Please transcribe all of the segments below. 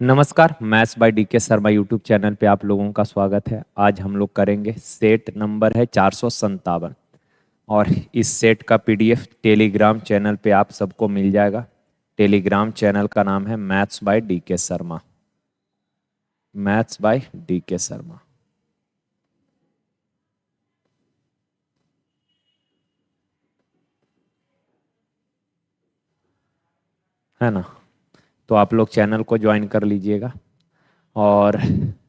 नमस्कार, maths by DK Sharma YouTube channel पे आप लोगों का स्वागत है। आज हम लोग करेंगे सेट नंबर है 457 और इस सेट का पीडीएफ टेलीग्राम चैनल पे आप सबको मिल जाएगा। टेलीग्राम चैनल का नाम है maths by DK Sharma. Maths by DK Sharma. है ना? तो आप लोग चैनल को ज्वाइन कर लीजिएगा और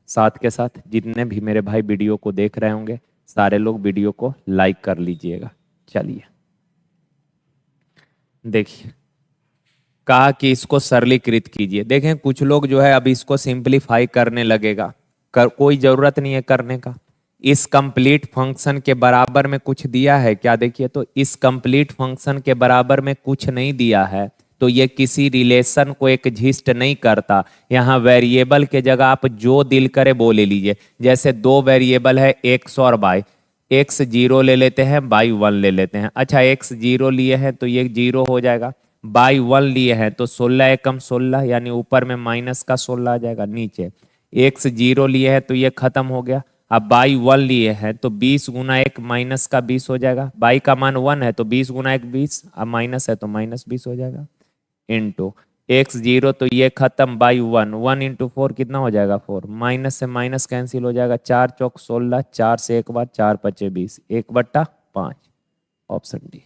साथ के साथ जितने भी मेरे भाई वीडियो को देख रहे होंगे सारे लोग वीडियो को लाइक कर लीजिएगा। चलिए देखिए, कहा कि इसको सरलीकृत कीजिए। देखें कुछ लोग जो है अब इसको सिंपलीफाई करने लगेगा, कोई जरूरत नहीं है करने का। इस कंप्लीट फंक्शन के बराबर में कुछ दिया है क्या? देखिए तो इस कंप्लीट फंक्शन के बराबर में कुछ नहीं दिया है तो ये किसी रिलेशन को एग्जिस्ट नहीं करता। यहाँ वेरिएबल के जगह आप जो दिल करे वो ले लीजिए। जैसे दो वेरिएबल है एक्स और वाई, एक्स जीरो ले लेते हैं, वाई वन ले लेते हैं। अच्छा, एक्स जीरो लिए हैं तो ये जीरो हो जाएगा, बाई वन लिए हैं तो 16 एकम 16 यानी ऊपर में माइनस का 16 आ जाएगा, नीचे एक्स जीरो लिए हैं तो ये खत्म हो गया। अब बाई वन लिए हैं तो 20 गुना एक माइनस का 20 हो जाएगा। बाई का मान 1 है तो 20 गुना एक 20, अब माइनस है तो माइनस 20 हो जाएगा। इंटू एक्स जीरो तो ये खत्म, बाई वन, 1 इंटू 4 कितना हो जाएगा 4, माइनस से माइनस कैंसिल हो जाएगा, 4 चौक 16, 4 से एक बार 4 पचे 20, 1/5। Option D.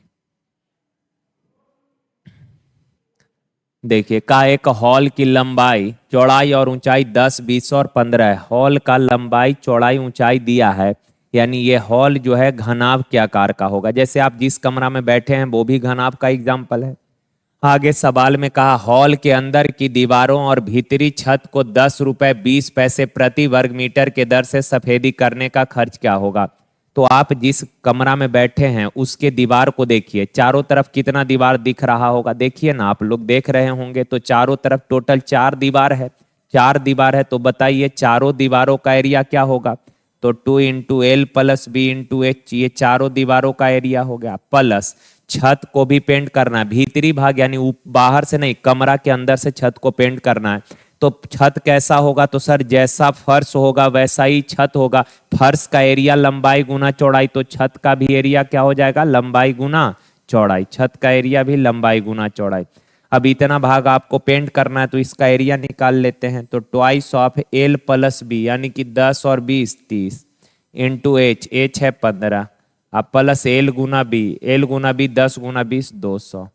देखिए का एक हॉल की लंबाई चौड़ाई और ऊंचाई 10 20 और 15 है। हॉल का लंबाई चौड़ाई ऊंचाई दिया है, यानी ये हॉल जो है घनाभ के आकार का होगा। जैसे आप जिस कमरा में बैठे हैं वो भी घनाभ का एग्जाम्पल है। आगे सवाल में कहा हॉल के अंदर की दीवारों और भीतरी छत को 10 रुपए 20 पैसे प्रति वर्ग मीटर के दर से सफेदी करने का खर्च क्या होगा। तो आप जिस कमरा में बैठे हैं उसके दीवार को देखिए, चारों तरफ कितना दीवार दिख रहा होगा, देखिए ना, आप लोग देख रहे होंगे तो चारों तरफ टोटल 4 दीवार है। 4 दीवार है तो बताइए चारों दीवारों का एरिया क्या होगा। तो 2 into L plus B into H, ये चारों दीवारों का एरिया हो गया। प्लस छत को भी पेंट करना है, भीतरी भाग यानी बाहर से नहीं, कमरा के अंदर से छत को पेंट करना है। तो छत कैसा होगा? तो सर जैसा फर्श होगा वैसा ही छत होगा। फर्श का एरिया लंबाई गुना चौड़ाई, तो छत का भी एरिया क्या हो जाएगा? लंबाई गुना चौड़ाई। छत का एरिया भी लंबाई गुना चौड़ाई। अब इतना भाग आपको पेंट करना है तो इसका एरिया निकाल लेते हैं। तो twice of L plus B यानी कि 10 और 20 30 इंटू एच, एच है 15, अब प्लस एल गुना बी, एल गुना बी 10 गुना 20 200।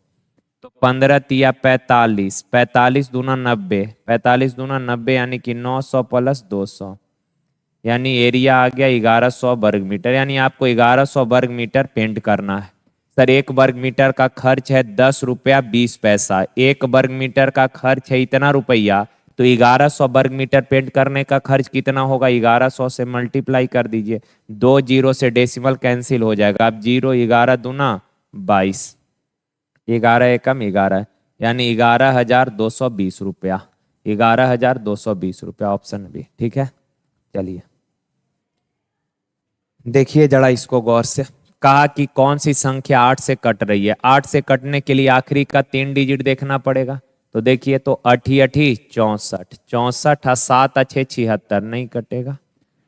तो 15 तिया 45, 45 दूना 90, 45 दूना 90 यानी कि 900 प्लस 200, यानी एरिया आ गया 1100 वर्ग मीटर। यानी आपको 1100 वर्ग मीटर पेंट करना है। सर एक वर्ग मीटर का खर्च है 10 रुपया 20 पैसा, एक वर्ग मीटर का खर्च है इतना रुपया, तो 1100 वर्ग मीटर पेंट करने का खर्च कितना होगा? 1100 से मल्टीप्लाई कर दीजिए, 2 जीरो से डेसिमल कैंसिल हो जाएगा। अब जीरो 11 दूना 22, 11 एकम 11, यानी 11,220 रुपया, 11,220 रुपया। ऑप्शन बी ठीक है। चलिए देखिए जरा इसको गौर से। कहा कि कौन सी संख्या 8 से कट रही है। 8 से कटने के लिए आखिरी का 3 डिजिट देखना पड़ेगा। तो देखिए तो 8 8 64, 64 7 अच्छे 76, नहीं कटेगा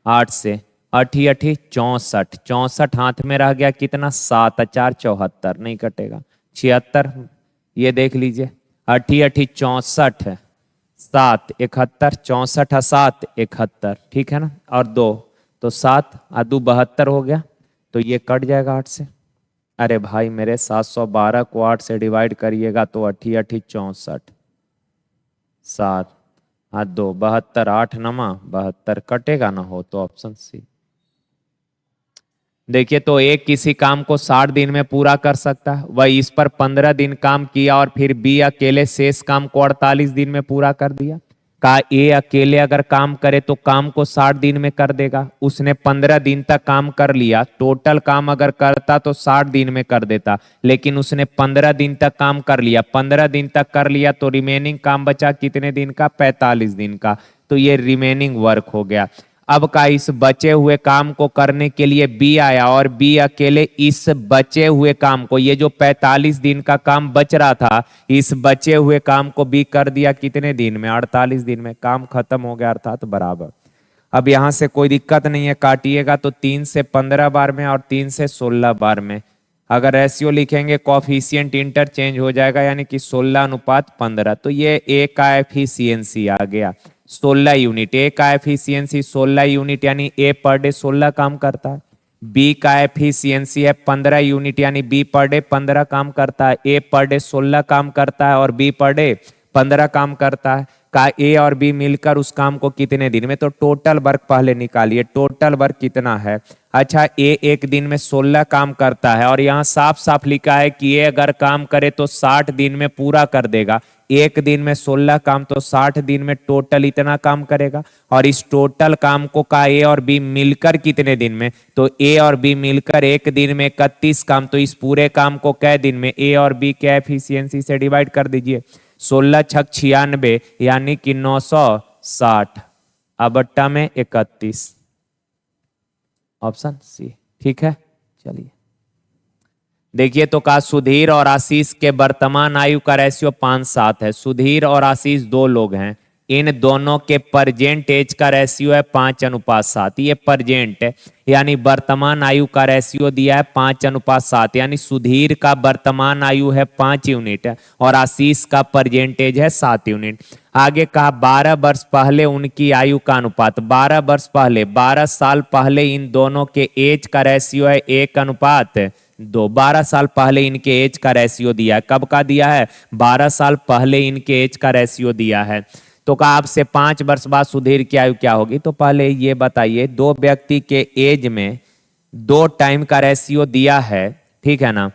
8 से। 8 8 64, 64 हाथ में रह गया कितना? 7 4 74, नहीं कटेगा 76। ये देख लीजिए 8 8 64 7 71, 64 7 71, ठीक है ना, और 2 तो 7 और 2 72 हो गया, तो ये कट जाएगा 8 से। अरे भाई मेरे 712 को 8 से डिवाइड करिएगा तो 8 8 64, 7 और 2 72, 8 नमा 72, कटेगा ना हो तो ऑप्शन सी। देखिए तो एक किसी काम को 60 दिन में पूरा कर सकता है, वह इस पर 15 दिन काम किया और फिर बी अकेले शेष काम को 48 दिन में पूरा कर दिया। का ए अकेले अगर काम करे तो काम को 60 दिन में कर देगा। उसने 15 दिन तक काम कर लिया, टोटल काम अगर करता तो 60 दिन में कर देता, लेकिन उसने 15 दिन तक काम कर लिया। 15 दिन तक कर लिया तो रिमेनिंग काम बचा कितने दिन का? 45 दिन का। तो ये रिमेनिंग वर्क हो गया। अब का इस बचे हुए काम को करने के लिए बी आया और बी अकेले इस बचे हुए काम को, ये जो 45 दिन का काम बच रहा था, इस बचे हुए काम को बी कर दिया कितने दिन में? 48 दिन में। काम खत्म हो गया अर्थात बराबर। अब यहां से कोई दिक्कत नहीं है, काटिएगा तो 3 से 15 बार में और 3 से 16 बार में। अगर रेशियो लिखेंगे कॉफिशिएंट इंटरचेंज हो जाएगा, यानी कि 16:15। तो ये ए का एफिशिएंसी आ गया 16 यूनिट। ए का एफिशिएंसी 16 यूनिट, यानी ए पर डे 16 काम करता है। बी का एफिशिएंसी है 15 यूनिट, यानी बी पर डे 15 काम करता है। ए पर डे 16 काम करता है और बी पर डे 15 काम करता है। का ए और बी मिलकर उस काम को कितने दिन में? तो टोटल वर्क पहले निकालिए, टोटल वर्क कितना है। अच्छा, ए एक दिन में 16 काम करता है और यहाँ साफ साफ लिखा है कि ए अगर काम करे तो 60 दिन में पूरा कर देगा। एक दिन में 16 काम तो 60 दिन में टोटल इतना काम करेगा। और इस टोटल काम को का ए और बी मिलकर कितने दिन में? तो ए और बी मिलकर एक दिन में 31 काम। तो इस पूरे काम को कै दिन में? ए और बी के एफिशिएंसी से डिवाइड कर दीजिए। 16 छक 96, यानी कि 960। अब बट्टा में 31, ऑप्शन सी ठीक है। चलिए देखिए, तो का सुधीर और आशीष के वर्तमान आयु का रेशियो 5:7 है। सुधीर और आशीष दो लोग हैं, इन दोनों के प्रेजेंट एज का रेशियो है 5:7। ये प्रेजेंट है, यानी वर्तमान आयु का रेशियो दिया है 5:7, यानी सुधीर का वर्तमान आयु है 5 यूनिट है और आशीष का प्रेजेंट एज है 7 यूनिट। आगे कहा 12 वर्ष पहले उनकी आयु का अनुपात। 12 वर्ष पहले, 12 साल पहले इन दोनों के एज का रेशियो है 1:2। 12 साल पहले इनके एज का रेशियो दिया है। कब का दिया है? 12 साल पहले इनके एज का रेशियो दिया है। तो कहा आपसे 5 वर्ष बाद सुधीर की आयु क्या होगी? तो पहले ये बताइए, दो व्यक्ति के एज में 2 टाइम का रेशियो दिया है, ठीक है ना?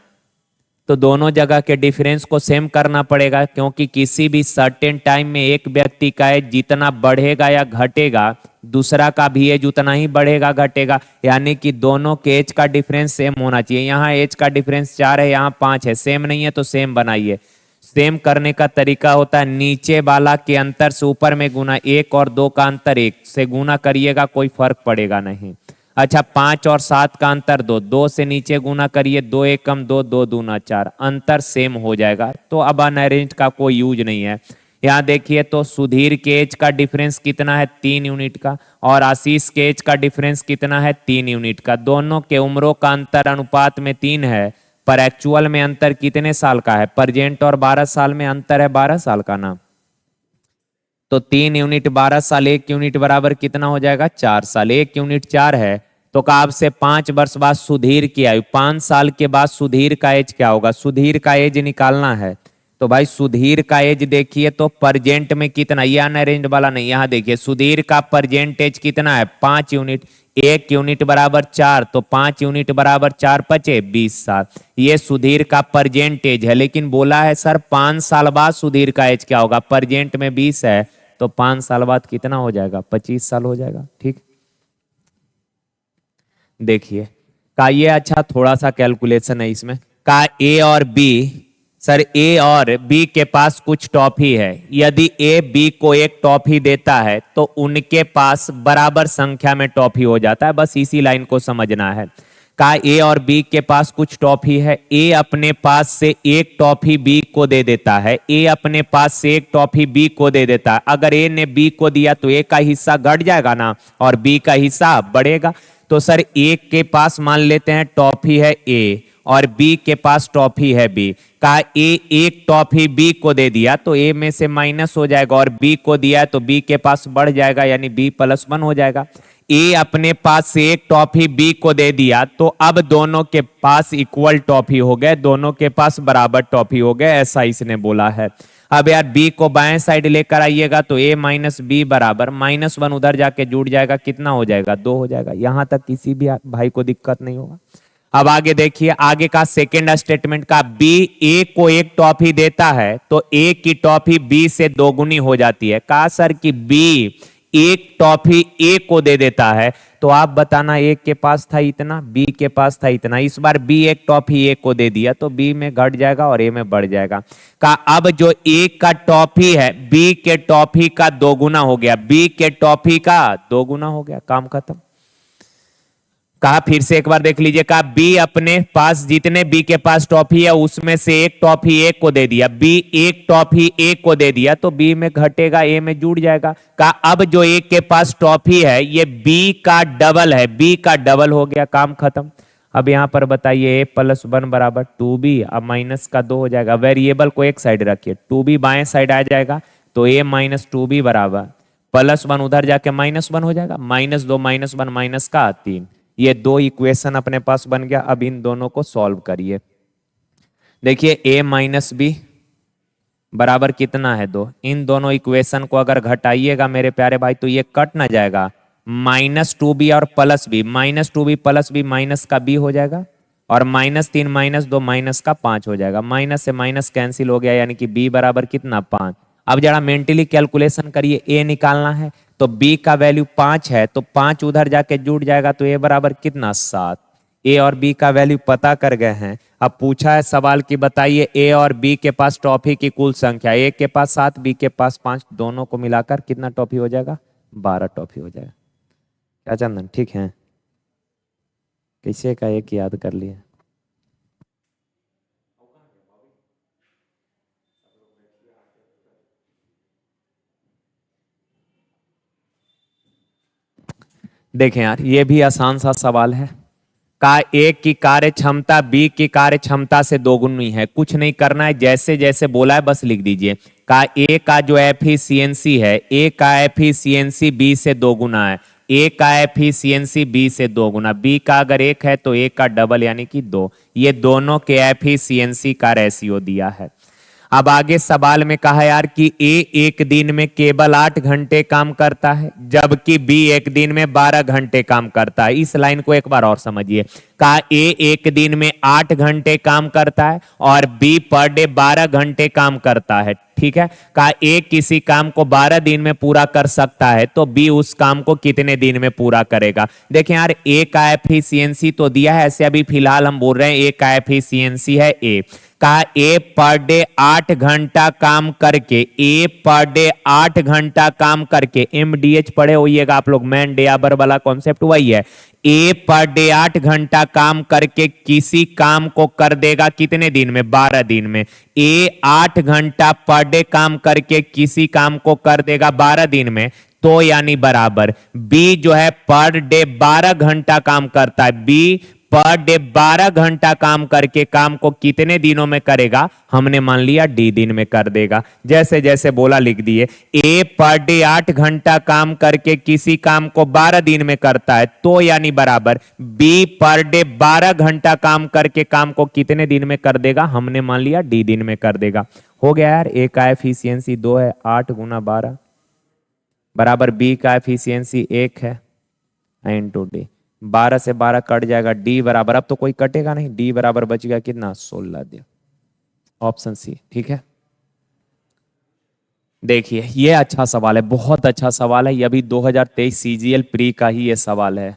तो दोनों जगह के डिफरेंस को सेम करना पड़ेगा, क्योंकि किसी भी सर्टेन टाइम में एक व्यक्ति का एज जितना बढ़ेगा या घटेगा, दूसरा का भी एज उतना ही बढ़ेगा घटेगा, यानी कि दोनों के एज का डिफरेंस सेम होना चाहिए। यहाँ एज का डिफरेंस 4 है, यहाँ 5 है, सेम नहीं है तो सेम बनाइए। सेम करने का तरीका होता है नीचे वाला के अंतर से ऊपर में गुना, 1 और 2 का अंतर 1 से गुना करिएगा, कोई फर्क पड़ेगा नहीं। अच्छा, 5 और 7 का अंतर 2, 2 से नीचे गुना करिए, 2 एकम 2, 2 दूना 4, अंतर सेम हो जाएगा। तो अब अनअरेंज का कोई यूज नहीं है। यहाँ देखिए, तो सुधीर के एज का डिफरेंस कितना है? 3 यूनिट का, और आशीष के एज का डिफरेंस कितना है? 3 यूनिट का। दोनों के उम्रों का अंतर अनुपात में 3 है, पर एक्चुअल में अंतर कितने साल का है? प्रेजेंट और 12 साल में अंतर है 12 साल का ना। तो 3 यूनिट 12 साल, 1 यूनिट बराबर कितना हो जाएगा? 4 साल। 1 यूनिट 4 है। तो कहा आपसे 5 वर्ष बाद सुधीर की आयु, 5 साल के बाद सुधीर का एज क्या होगा? सुधीर का एज निकालना है। तो भाई सुधीर का एज देखिए, तो प्रेजेंट में कितना, ये अनअरेंज्ड वाला नहीं, यहाँ देखिए सुधीर का प्रेजेंट एज कितना है? 5 यूनिट। 1 यूनिट बराबर 4, तो 5 यूनिट बराबर 4 पचे 20 साल। ये सुधीर का प्रेजेंट एज है, लेकिन बोला है सर 5 साल बाद सुधीर का एज क्या होगा? प्रेजेंट में 20 है, तो 5 साल बाद कितना हो जाएगा? 25 साल हो जाएगा। ठीक, देखिए का ये अच्छा थोड़ा सा कैलकुलेशन है इसमें। का ए और बी, सर ए और बी के पास कुछ टॉफी है। यदि ए बी को एक टॉफी देता है तो उनके पास बराबर संख्या में टॉफी हो जाता है। बस इसी लाइन को समझना है। का ए और बी के पास कुछ टॉफी है, ए अपने पास से एक टॉफी बी को दे देता है। ए अपने पास से एक टॉफी बी को दे देता है। अगर ए ने बी को दिया तो ए का हिस्सा घट जाएगा ना, और बी का हिस्सा बढ़ेगा। तो सर ए के पास मान लेते हैं टॉफी है ए, और बी के पास टॉफी है बी। का ए एक टॉफी बी को दे दिया तो ए में से माइनस हो जाएगा, और बी को दिया है तो बी के पास बढ़ जाएगा, यानी बी +1 हो जाएगा। ए अपने पास से एक टॉफी बी को दे दिया तो अब दोनों के पास इक्वल टॉफी हो गए, दोनों के पास बराबर टॉफी हो गए, ऐसा इसने बोला है। अब यार बी को बाएं साइड लेकर आइएगा तो a माइनस बी बराबर -1 उधर जाके जुड़ जाएगा, कितना हो जाएगा? 2 हो जाएगा। यहां तक किसी भी भाई को दिक्कत नहीं होगा। अब आगे देखिए, आगे का सेकेंड स्टेटमेंट का, बी ए को एक टॉफी देता है तो ए की टॉफी बी से दोगुनी हो जाती है। कहा सर कि बी एक टॉफी ए को दे देता है, तो आप बताना ए के पास था इतना, बी के पास था इतना, इस बार बी एक टॉफी ए को दे दिया तो बी में घट जाएगा और ए में बढ़ जाएगा। का अब जो ए का टॉफी है बी के टॉफी का दोगुना हो गया, बी के टॉफी का दोगुना हो गया, काम खत्म। कहा फिर से एक बार देख लीजिए, कहा बी अपने पास जितने बी के पास टॉफी है उसमें से एक टॉफी ए को दे दिया, बी एक टॉफी ए को दे दिया तो बी में घटेगा ए में जुड़ जाएगा। कहा अब जो ए के पास टॉफी है ये बी का डबल है, बी का डबल हो गया, काम खत्म। अब यहां पर बताइए a + 1 बराबर 2b, अब माइनस का 2 हो जाएगा, वेरिएबल को एक साइड रखिए, 2b बाएं साइड आ जाएगा तो a - 2b बराबर +1 उधर जाके -1 हो जाएगा, -2 -1 माइनस का 3। ये दो इक्वेशन अपने पास बन गया। अब इन दोनों को सॉल्व करिए। देखिए a - b बराबर कितना है 2, इन दोनों इक्वेशन को अगर घटाइएगा मेरे प्यारे भाई तो ये कट ना जाएगा, -2b और +b, -2b + b माइनस का b हो जाएगा और -3 -2 माइनस का 5 हो जाएगा, माइनस से माइनस कैंसिल हो गया यानी कि b बराबर कितना 5। अब जरा मेंटली कैलकुलेशन करिए, a निकालना है तो b का वैल्यू 5 है तो 5 उधर जाके जुड़ जाएगा तो a बराबर कितना 7। a और b का वैल्यू पता कर गए हैं। अब पूछा है सवाल कि बताइए a और b के पास टॉफी की कुल संख्या, a के पास 7 b के पास 5, दोनों को मिलाकर कितना टॉफी हो जाएगा 12 टॉफी हो जाएगा। क्या चंदन ठीक है? कैसे का एक याद कर लिए। देखें यार ये भी आसान सा सवाल है। का ए की कार्य क्षमता बी की कार्य क्षमता से दोगुनी है, कुछ नहीं करना है, जैसे जैसे बोला है बस लिख दीजिए। का ए का जो एफिशिएंसी है, ए का एफिशिएंसी बी से दोगुना है, ए का एफिशिएंसी बी से दोगुना, बी का अगर 1 है तो ए का डबल यानी कि 2, ये दोनों के एफिशिएंसी का रेशियो दिया है। अब आगे सवाल में कहा यार कि ए एक दिन में केवल 8 घंटे काम करता है जबकि बी एक दिन में 12 घंटे काम करता है। इस लाइन को एक बार और समझिए। कहा ए एक दिन में 8 घंटे काम करता है और बी पर डे 12 घंटे काम करता है, ठीक है। कहा ए किसी काम को 12 दिन में पूरा कर सकता है तो बी उस काम को कितने दिन में पूरा करेगा। देखें यार ए का एफिशिएंसी तो दिया है, ऐसे अभी फिलहाल हम बोल रहे हैं ए का एफिशिएंसी है ए। कहा ए पर डे 8 घंटा काम करके, ए पर डे 8 घंटा काम करके, MDH पढ़े होइएगा आप लोग, मैन डे आवर वाला कॉन्सेप्ट वही है। ए पर डे 8 घंटा काम करके किसी काम को कर देगा कितने दिन में 12 दिन में। ए 8 घंटा पर डे काम करके किसी काम को कर देगा 12 दिन में, तो यानी बराबर बी जो है पर डे 12 घंटा काम करता है, बी पर डे 12 घंटा काम करके काम को कितने दिनों में करेगा, हमने मान लिया डी दिन में कर देगा। जैसे जैसे बोला लिख दिए। ए पर डे 8 घंटा काम करके किसी काम को 12 दिन में करता है तो यानी बराबर बी पर डे 12 घंटा काम करके काम को कितने दिन में कर देगा, हमने मान लिया डी दिन में कर देगा। हो गया यार। ए का एफिशिएंसी 2 है, 8 × 12 बराबर बी का एफिशिएंसी 1 है इनटू डी, 12 से 12 कट जाएगा, डी बराबर, अब तो कोई कटेगा नहीं, डी बराबर बच गया कितना 16 दिन, ऑप्शन सी, ठीक है। देखिए ये अच्छा सवाल है, बहुत अच्छा सवाल है, ये अभी 2023 CGL प्री का ही ये सवाल है।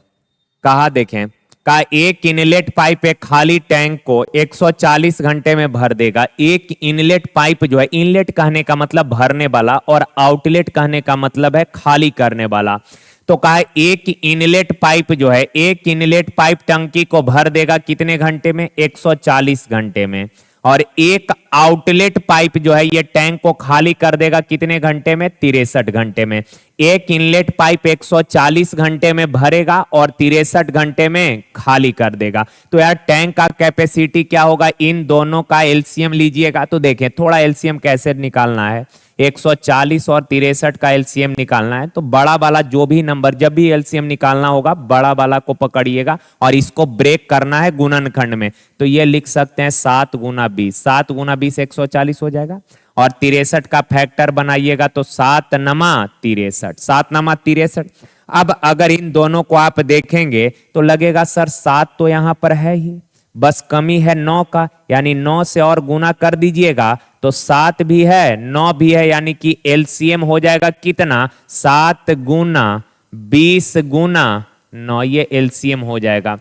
कहा देखें, का एक इनलेट पाइप एक खाली टैंक को 140 घंटे में भर देगा। एक इनलेट पाइप जो है, इनलेट कहने का मतलब भरने वाला और आउटलेट कहने का मतलब है खाली करने वाला। तो कहा एक इनलेट पाइप जो है, एक इनलेट पाइप टंकी को भर देगा कितने घंटे में 140 घंटे में, और एक आउटलेट पाइप जो है ये टैंक को खाली कर देगा कितने घंटे में 63 घंटे में। एक इनलेट पाइप 140 घंटे में भरेगा और 63 घंटे में खाली कर देगा। तो यार टैंक का कैपेसिटी क्या होगा, इन दोनों का एलसीएम लीजिएगा तो देखें थोड़ा एलसीएम कैसे निकालना है, 140 और 63 का एलसीएम निकालना है। तो बड़ा वाला जो भी नंबर, जब भी एलसीएम निकालना होगा बड़ा वाला को पकड़िएगा और इसको ब्रेक करना है गुणनखंड में। तो ये लिख सकते हैं 7 × 20, 7 × 20 140 हो जाएगा, और 63 का फैक्टर बनाइएगा तो 7 × 63, 7 × 63। अब अगर इन दोनों को आप देखेंगे तो लगेगा सर 7 तो यहां पर है ही, बस कमी है 9 का, यानी 9 से और गुना कर दीजिएगा तो 7 भी है 9 भी है, यानी कि एलसीएम हो जाएगा कितना 7 गुना 20 गुना 9, ये एलसीएम हो जाएगा।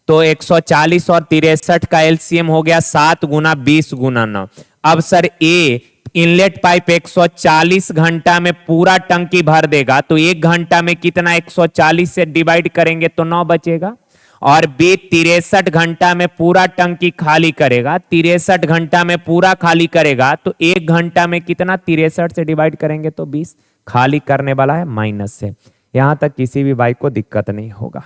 तो 140 और 63 का एलसीएम हो गया 7 गुना 20 गुना 9। अब सर ए इनलेट पाइप 140 घंटा में पूरा टंकी भर देगा, तो 1 घंटा में कितना 140 से डिवाइड करेंगे तो 9 बचेगा। और बी 63 घंटा में पूरा टंकी खाली करेगा, 63 घंटा में पूरा खाली करेगा, तो 1 घंटा में कितना 63 से डिवाइड करेंगे तो 20। खाली करने वाला है माइनस से। यहां तक किसी भी भाई को दिक्कत नहीं होगा।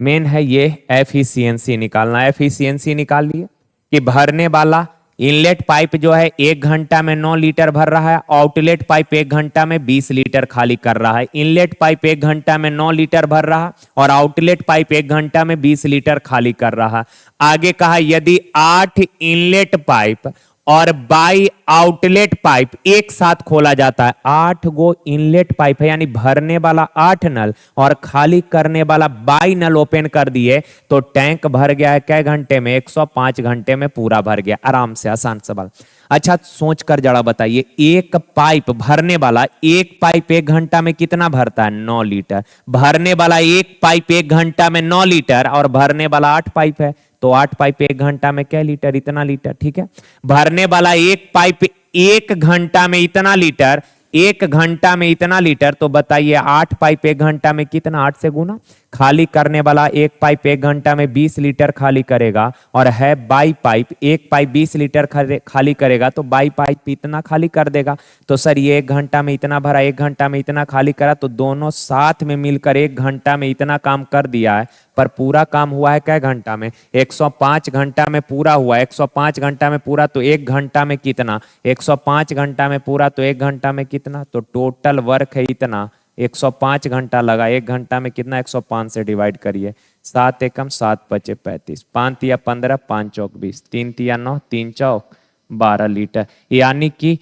मेन है ये एफिशिएंसी निकालना। एफिशिएंसी निकाल लिए कि भरने वाला इनलेट पाइप जो है 1 घंटा में 9 लीटर भर रहा है, आउटलेट पाइप 1 घंटा में 20 लीटर खाली कर रहा है। इनलेट पाइप 1 घंटा में 9 लीटर भर रहा और आउटलेट पाइप 1 घंटा में 20 लीटर खाली कर रहा। आगे कहा यदि 8 इनलेट पाइप और 22 आउटलेट पाइप एक साथ खोला जाता है, 8 गो इनलेट पाइप है यानी भरने वाला 8 नल और खाली करने वाला 22 नल ओपन कर दिए, तो टैंक भर गया है कै घंटे में 105 घंटे में पूरा भर गया। आराम से आसान सवाल। अच्छा सोच कर जरा बताइए, एक पाइप भरने वाला एक पाइप 1 घंटा में कितना भरता है 9 लीटर। भरने वाला एक पाइप 1 घंटा में 9 लीटर और भरने वाला 8 पाइप है, तो 8 पाइप 1 घंटा में क्या लीटर, इतना लीटर। ठीक है, भरने वाला एक पाइप 1 घंटा में इतना लीटर, 1 घंटा में इतना लीटर, तो बताइए 8 पाइप 1 घंटा में कितना, 8 से गुना। खाली करने वाला एक पाइप 1 घंटा में 20 लीटर खाली करेगा और है 22 पाइप, एक पाइप 20 लीटर खाली करेगा, तो 22 पाइप इतना खाली कर देगा। तो सर ये 1 घंटा में इतना भरा, 1 घंटा में इतना खाली करा, तो दोनों साथ में मिलकर 1 घंटा में इतना काम कर दिया है। पर पूरा काम हुआ है क्या घंटा में, 105 घंटा में पूरा हुआ। 105 घंटा में पूरा, तो 1 घंटा में कितना, 105 घंटा में पूरा, तो 1 घंटा में कितना, तो टोटल वर्क है इतना 105 घंटा लगा। 1 घंटा में कितना 105 से डिवाइड करिए, 7 एकम 7 पचे 35, 5 तिया 15, 5 चौक 20, 3 तिया 9, 3 चौक 12 लीटर। यानी कि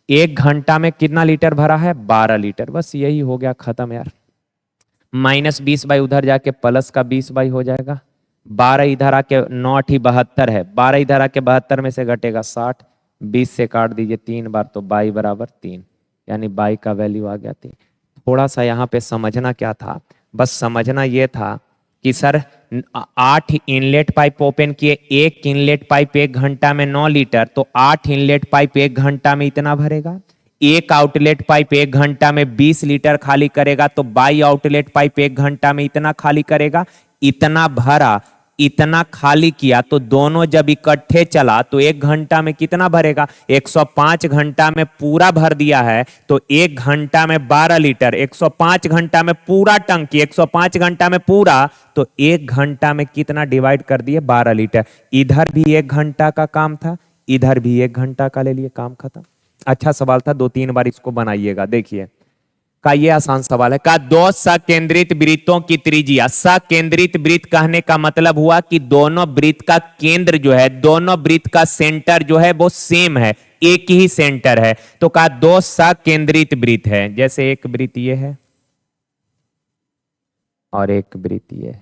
1 घंटा में कितना लीटर भरा है 12 लीटर। बस यही हो गया, खत्म यार। -20 बाई उधर जाके प्लस का 20 बाई हो जाएगा। 12 इधर आके 9 8 72 है, 12 इधर आके 72 में से घटेगा 60, 20 से काट दीजिए 3 बार, तो बाई बराबर 3, यानी बाई का वैल्यू आ गया 3। थोड़ा सा यहाँ पे समझना क्या था, बस समझना ये था कि सर 8 इनलेट पाइप ओपन किए, एक इनलेट पाइप 1 घंटा में 9 लीटर, तो 8 इनलेट पाइप 1 घंटा में इतना भरेगा। एक आउटलेट पाइप 1 घंटा में 20 लीटर खाली करेगा, तो 22 आउटलेट पाइप 1 घंटा में इतना खाली करेगा। इतना भरा, इतना खाली किया, तो दोनों जब इकट्ठे चला तो 1 घंटा में कितना भरेगा, 105 घंटा में पूरा भर दिया है, तो 1 घंटा में 12 लीटर, 105 घंटा में पूरा टंकी, 105 घंटा में पूरा, तो 1 घंटा में कितना डिवाइड कर दिए 12 लीटर। इधर भी 1 घंटा का काम था, इधर भी 1 घंटा का ले लिए, काम खत्म। अच्छा सवाल था, 2-3 बार इसको बनाइएगा। देखिए का ये आसान सवाल है। का दो सकेंद्रित वृत्तों की त्रिज्या, सकेंद्रित वृत्त कहने का मतलब हुआ कि दोनों वृत्त का केंद्र जो है, दोनों वृत्त का सेंटर जो है वो सेम है, एक ही सेंटर है। तो का दो सकेंद्रित वृत्त है, जैसे एक वृत्त ये है और एक वृत्त ये है,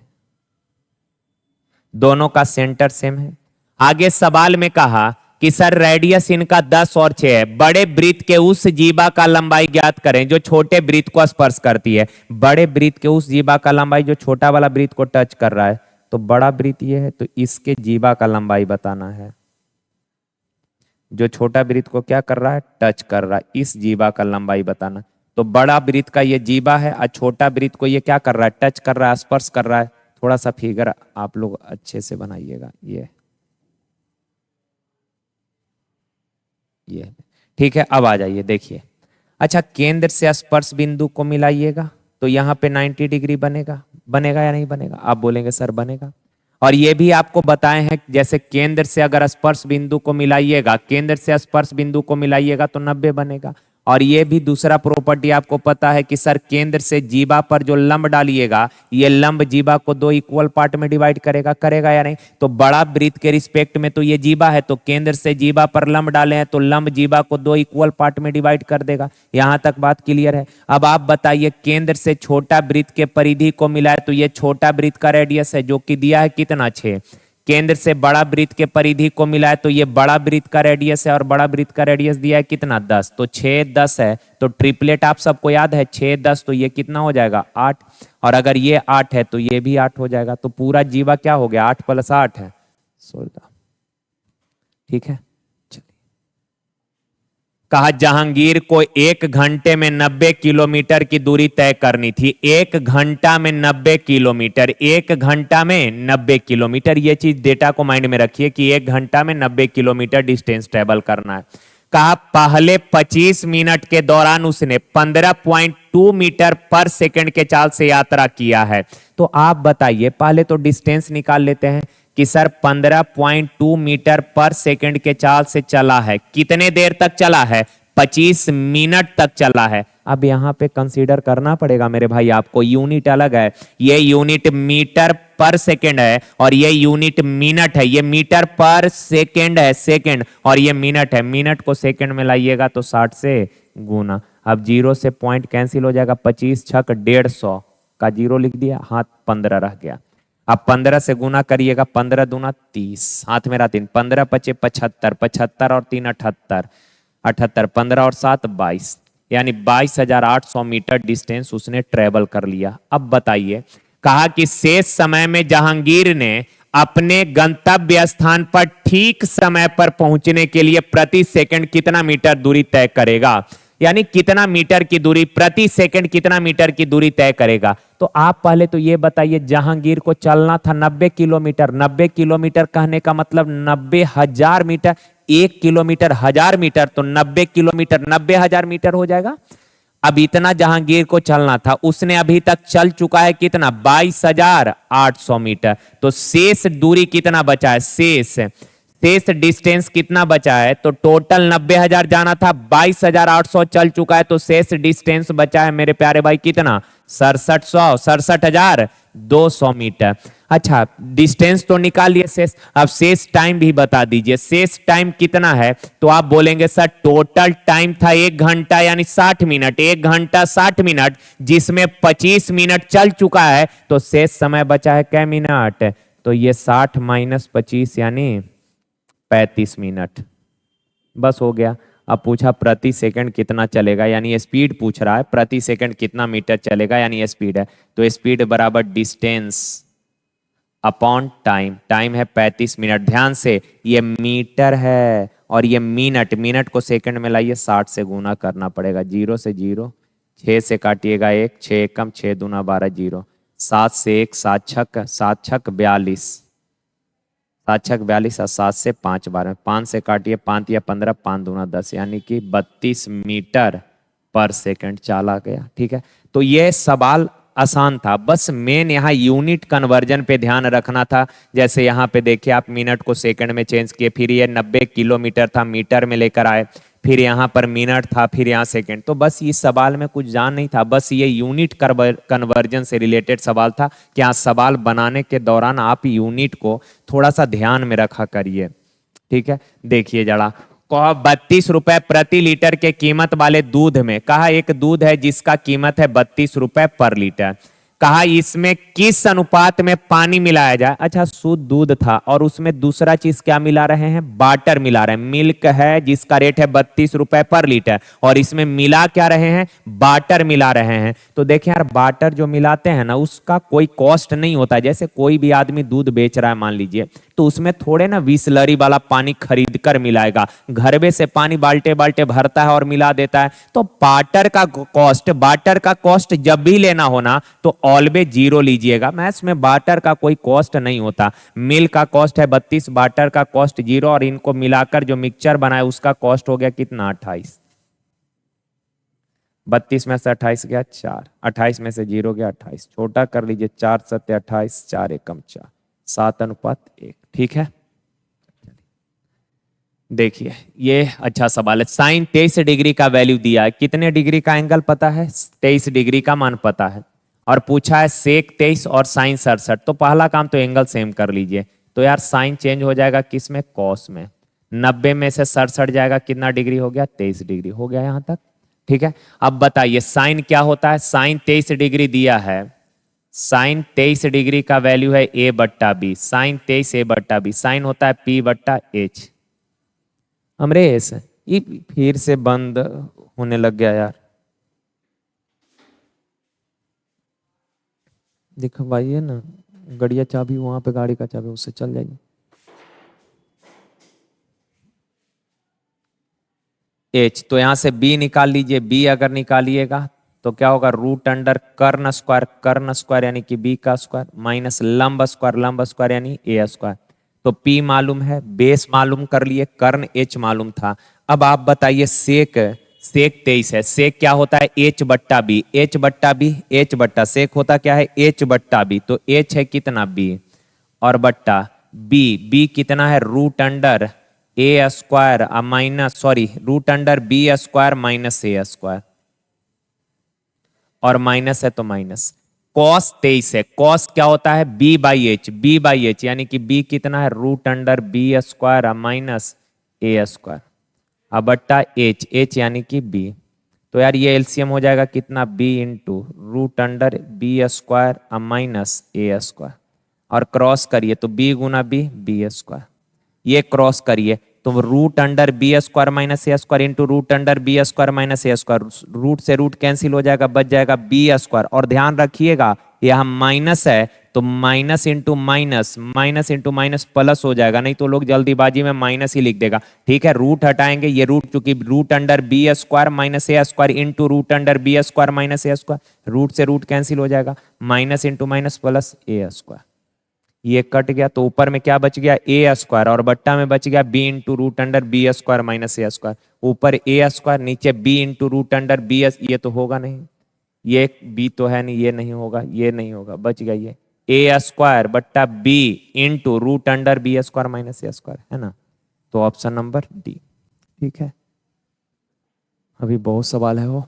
दोनों का सेंटर सेम है। आगे सवाल में कहा कि सर रेडियस इनका 10 और 6 है, बड़े वृत्त के उस जीवा का लंबाई ज्ञात करें जो छोटे वृत्त को स्पर्श करती है। बड़े वृत्त के उस जीवा का लंबाई जो छोटा वाला वृत्त को टच कर रहा है, तो बड़ा वृत्त ये है, तो इसके जीवा का लंबाई बताना है। जो छोटा वृत्त को क्या कर रहा है, टच कर रहा है, इस जीवा का लंबाई बताना। तो बड़ा वृत्त का ये जीवा है और छोटा वृत्त को ये क्या कर रहा है, टच कर रहा है, स्पर्श कर रहा है। थोड़ा सा फिगर आप लोग अच्छे से बनाइएगा। ये ठीक है। अब आ जाइए, देखिए। अच्छा, केंद्र से स्पर्श बिंदु को मिलाइएगा, तो यहाँ पे 90 डिग्री बनेगा। बनेगा या नहीं बनेगा? आप बोलेंगे सर बनेगा। और ये भी आपको बताए हैं, जैसे केंद्र से अगर स्पर्श बिंदु को मिलाइएगा, केंद्र से स्पर्श बिंदु को मिलाइएगा तो 90 बनेगा। और ये भी दूसरा प्रॉपर्टी आपको पता है कि सर केंद्र से जीवा पर जो लंब डालिएगा, ये लंब जीवा को 2 इक्वल पार्ट में डिवाइड करेगा। करेगा या नहीं? तो बड़ा वृत्त के रिस्पेक्ट में तो ये जीवा है, तो केंद्र से जीवा पर लंब डाले हैं तो लंब जीवा को 2 इक्वल पार्ट में डिवाइड कर देगा। यहां तक बात क्लियर है। अब आप बताइए, केंद्र से छोटा वृत्त के परिधि को मिलाए तो ये छोटा वृत्त का रेडियस है, जो कि दिया है कितना 6। केंद्र से बड़ा वृत्त के परिधि को मिला है, तो ये बड़ा वृत्त का रेडियस है और बड़ा वृत्त का रेडियस दिया है कितना 10, तो 6 10 है, तो ट्रिपलेट आप सबको याद है 6 10, तो ये कितना हो जाएगा 8, और अगर ये 8 है तो ये भी 8 हो जाएगा, तो पूरा जीवा क्या हो गया 8 + 8 है 16। ठीक है, कहा जहांगीर को 1 घंटे में 90 किलोमीटर की दूरी तय करनी थी। 1 घंटा में 90 किलोमीटर, 1 घंटा में 90 किलोमीटर, ये चीज डेटा को माइंड में रखिए कि 1 घंटा में 90 किलोमीटर डिस्टेंस ट्रेवल करना है। कहा पहले 25 मिनट के दौरान उसने 15.2 मीटर पर सेकंड के चाल से यात्रा किया है। तो आप बताइए, पहले तो डिस्टेंस निकाल लेते हैं कि सर 15.2 मीटर पर सेकंड के चाल से चला है, कितने देर तक चला है 25 मिनट तक चला है। अब यहां पे कंसीडर करना पड़ेगा मेरे भाई, आपको यूनिट अलग है, ये यूनिट मीटर पर सेकंड है और ये यूनिट मिनट है, ये मीटर पर सेकंड है सेकंड, और ये मिनट है, मिनट को सेकंड में लाइएगा तो 60 से गुना। अब 0 से पॉइंट कैंसिल हो जाएगा, 25 छक 150 का 0 लिख दिया, हाथ 15 रह गया। अब 15 से गुना करिएगा, 15 दूना 30, हाथ मेरा 3, 15 पचे 75, 75 और 3 78, 78, 15 और 7 22, यानी 22,800 मीटर डिस्टेंस उसने ट्रेवल कर लिया। अब बताइए, कहा कि शेष समय में जहांगीर ने अपने गंतव्य स्थान पर ठीक समय पर पहुंचने के लिए प्रति सेकंड कितना मीटर दूरी तय करेगा, यानी कितना मीटर की दूरी प्रति सेकंड, कितना मीटर की दूरी तय करेगा। तो आप पहले तो ये बताइए, जहांगीर को चलना था 90 किलोमीटर, 90 किलोमीटर कहने का मतलब 90,000 मीटर, 1 किलोमीटर 1000 मीटर, तो 90 किलोमीटर 90,000 मीटर हो जाएगा। अब इतना जहांगीर को चलना था, उसने अभी तक चल चुका है कितना 22,800 मीटर, तो शेष दूरी कितना बचा है, शेष डिस्टेंस कितना बचा है, तो टोटल 90,000 जाना था, 22,800 चल चुका है, तो शेष डिस्टेंस बचा है मेरे प्यारे भाई कितना 67,200 मीटर। अच्छा, डिस्टेंस तो निकाल लिए शेष, अब शेष टाइम भी बता दीजिए, शेष टाइम कितना है, तो आप बोलेंगे सर टोटल टाइम था 1 घंटा यानी 60 मिनट, 1 घंटा 60 मिनट, जिसमें 25 मिनट चल चुका है, तो शेष समय बचा है क्या मिनट, तो ये 60 - 25 यानी 35 मिनट, बस हो गया। अब पूछा प्रति सेकंड कितना चलेगा, यानी स्पीड पूछ रहा है, प्रति सेकंड कितना मीटर चलेगा यानी स्पीड है, तो स्पीड बराबर डिस्टेंस अपॉन टाइम, टाइम है 35 मिनट। ध्यान से ये मीटर है और ये मिनट, मिनट को सेकंड में लाइए 60 से गुना करना पड़ेगा, 0 से 0, 6 से काटिएगा 1, 6 कम 6 दूना 12, 0, 7 से 1, 7 छक 42, 7 छक 42 और 7 से 5 12, 5 से काटिए 5 या 15, 5 दूना 10, यानी कि 32 मीटर पर सेकंड चला गया। ठीक है, तो ये सवाल आसान था, बस मेन यहाँ यूनिट कन्वर्जन पे ध्यान रखना था। जैसे यहाँ पे देखिए आप मिनट को सेकंड में चेंज किए, फिर ये 90 किलोमीटर था मीटर में लेकर आए, फिर यहाँ पर मिनट था, फिर यहाँ सेकंड, तो बस इस सवाल में कुछ जान नहीं था, बस ये यूनिट कन्वर्जन से रिलेटेड सवाल था। क्या सवाल बनाने के दौरान आप यूनिट को थोड़ा सा ध्यान में रखा करिए। ठीक है, देखिए जरा, 32 रुपए प्रति लीटर के कीमत वाले दूध में, कहा एक दूध है जिसका कीमत है 32 रुपए पर लीटर, कहा इसमें किस अनुपात में पानी मिलाया जाए। अच्छा, शुद्ध दूध था और उसमें दूसरा चीज क्या मिला रहे हैं, वाटर मिला रहे हैं, मिल्क है जिसका रेट है 32 रुपए पर लीटर, और इसमें मिला क्या रहे हैं, वाटर मिला रहे हैं। तो देखें यार, वाटर जो मिलाते हैं ना उसका कोई कॉस्ट नहीं होता। जैसे कोई भी आदमी दूध बेच रहा है मान लीजिए, तो उसमें थोड़े ना बिसलरी वाला पानी खरीद कर मिलाएगा, घर में से पानी बाल्टे बाल्टे भरता है और मिला देता है। तो वाटर का कॉस्ट जब भी लेना होना तो ऑलवेज 0 लीजिएगा, मैथ्स में वाटर का कोई कॉस्ट नहीं होता। मिल्क का कॉस्ट है 32, वाटर का कॉस्ट 0, और इनको मिलाकर जो मिक्सचर बनाए उसका कॉस्ट हो गया कितना 28, 32 में से 28 गया 4, 28 में से 0 गया 28, छोटा कर लीजिए, 4 7 28, 4 एकम 4, 7:1। ठीक है, देखिए ये अच्छा सवाल है। साइन 23 डिग्री का वैल्यू दिया है, कितने डिग्री का एंगल पता है, 23 डिग्री का मान पता है, और पूछा है सेक 23 और साइन 67, तो पहला काम तो एंगल सेम कर लीजिए। तो यार साइन चेंज हो जाएगा किस में, कॉस में, 90 में से 67 जाएगा, कितना डिग्री हो गया, 23 डिग्री हो गया यहां तक। ठीक है, अब बताइए साइन क्या होता है, साइन 23 डिग्री दिया है साइन 23 डिग्री का वैल्यू है ए बट्टा बी, साइन 23 ए बट्टा बी, साइन होता है पी बट्टा एच। अमरेश ये फिर से बंद होने लग गया यार, दिखवाइए ना, गड़िया चाबी वहां पे, गाड़ी का चाबी उससे चल जाइए। एच, तो यहां से बी निकाल लीजिए, बी अगर निकालिएगा तो क्या होगा, रूट अंडर कर्ण स्क्वायर यानी कि बी का स्क्वायर माइनस लंब स्क्वायर यानी ए स्क्वायर। तो पी मालूम है, बेस मालूम कर लिए, कर्ण एच मालूम था। अब आप बताइए सेक 23 है, सेक क्या होता है एच बट्टा बी, एच बट्टा बी, एच बट्टा सेक होता क्या है एच बट्टा बी, तो एच है कितना बी और बट्टा बी, बी कितना है root under A square minus sorry root under B square minus A square, और माइनस है तो माइनस। कॉस 23 है, कॉस क्या होता है बी बाई एच यानी कि बी कितना है root under B square minus A square, अब बट्टा एच यानी कि बी। तो यार ये एलसीएम हो जाएगा कितना B into root under B square minus A square, और क्रॉस करिए तो बी गुना बी स्क्वायर, ये क्रॉस करिए तो root under B square minus A square into root under B square minus A square, root से रूट कैंसिल हो जाएगा, बच जाएगा बी स्क्वायर। और ध्यान रखिएगा यहाँ माइनस है तो माइनस इंटू माइनस प्लस हो जाएगा, नहीं तो लोग जल्दीबाजी में माइनस ही लिख देगा। ठीक है, रूट हटाएंगे, ये रूट चूंकि root under B square minus A square into root under B square minus A square, root से रूट कैंसिल हो जाएगा, minus into minus plus A square, ये कट गया तो ऊपर में क्या बच गया ए स्क्वायर, और बट्टा में बच गया B into root under B square minus A square, ऊपर ए स्क्वायर नीचे B into root under B, ये तो होगा नहीं, ये बी तो है नहीं, ये नहीं होगा, ये नहीं होगा, बच गया ये ए स्क्वायर बट्टा B into root under B square minus A square, है ना। तो ऑप्शन नंबर डी ठीक है। अभी बहुत सवाल है वो,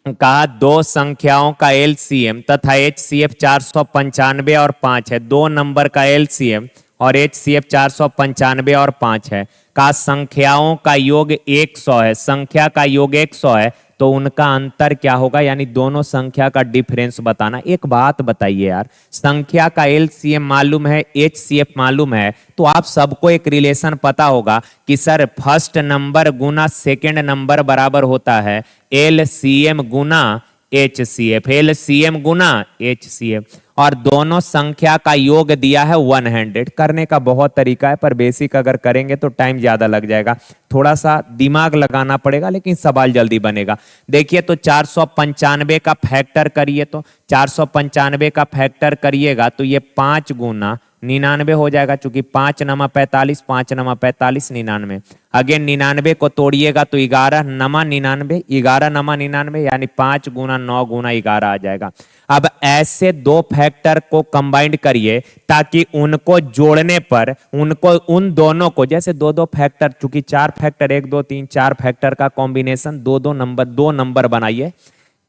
कहा दो संख्याओं का एलसीएम तथा एचसीएफ 495 और 5 है, दो नंबर का एलसीएम और एचसीएफ 495 और 5 है, कहा संख्याओं का योग 100 है, संख्या का योग 100 है तो उनका अंतर क्या होगा, यानी दोनों संख्या का डिफरेंस बताना। एक बात बताइए यार, संख्या का एलसीएम मालूम है, एचसीएफ मालूम है, तो आप सबको एक रिलेशन पता होगा कि सर फर्स्ट नंबर गुना सेकंड नंबर बराबर होता है एलसीएम गुना एचसीएफ, एलसीएम गुना एचसीएफ, और दोनों संख्या का योग दिया है 100। करने का बहुत तरीका है पर बेसिक अगर करेंगे तो टाइम ज्यादा लग जाएगा, थोड़ा सा दिमाग लगाना पड़ेगा लेकिन सवाल जल्दी बनेगा। देखिए तो 495 का फैक्टर करिए, तो 495 का फैक्टर करिएगा तो ये 5 गुना 99 हो जाएगा, चूंकि 5 नमा 45, 5 नमा 45 99। अगेन 99 को तोड़िएगा तो 11 नमा 99, 11 नमा 99 यानी 5 गुना 9 गुना 11 आ जाएगा। अब ऐसे दो फैक्टर को कंबाइंड करिए ताकि उनको जोड़ने पर उनको उन दोनों को, जैसे दो दो फैक्टर, चूंकि 4 फैक्टर 1 2 3 4 फैक्टर का कॉम्बिनेशन दो नंबर बनाइए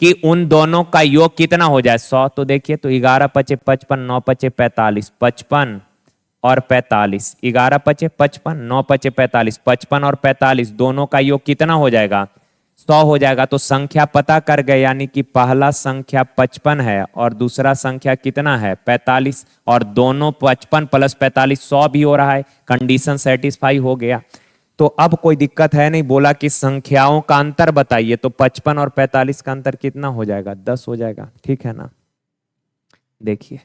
कि उन दोनों का योग कितना हो जाए 100। तो देखिए तो 11 पचे 55, 9 पचे 45, 55 और 45, 11 पचे 55, 9 पचे 45, 55 और 45 दोनों का योग कितना हो जाएगा 100 हो जाएगा। तो संख्या पता कर गए, यानी कि पहला संख्या 55 है और दूसरा संख्या कितना है 45, और दोनों 55 प्लस 45 100 भी हो रहा है, कंडीशन सेटिस्फाई हो गया। तो अब कोई दिक्कत है नहीं, बोला कि संख्याओं का अंतर बताइए, तो 55 और 45 का अंतर कितना हो जाएगा 10 हो जाएगा, ठीक है ना। देखिए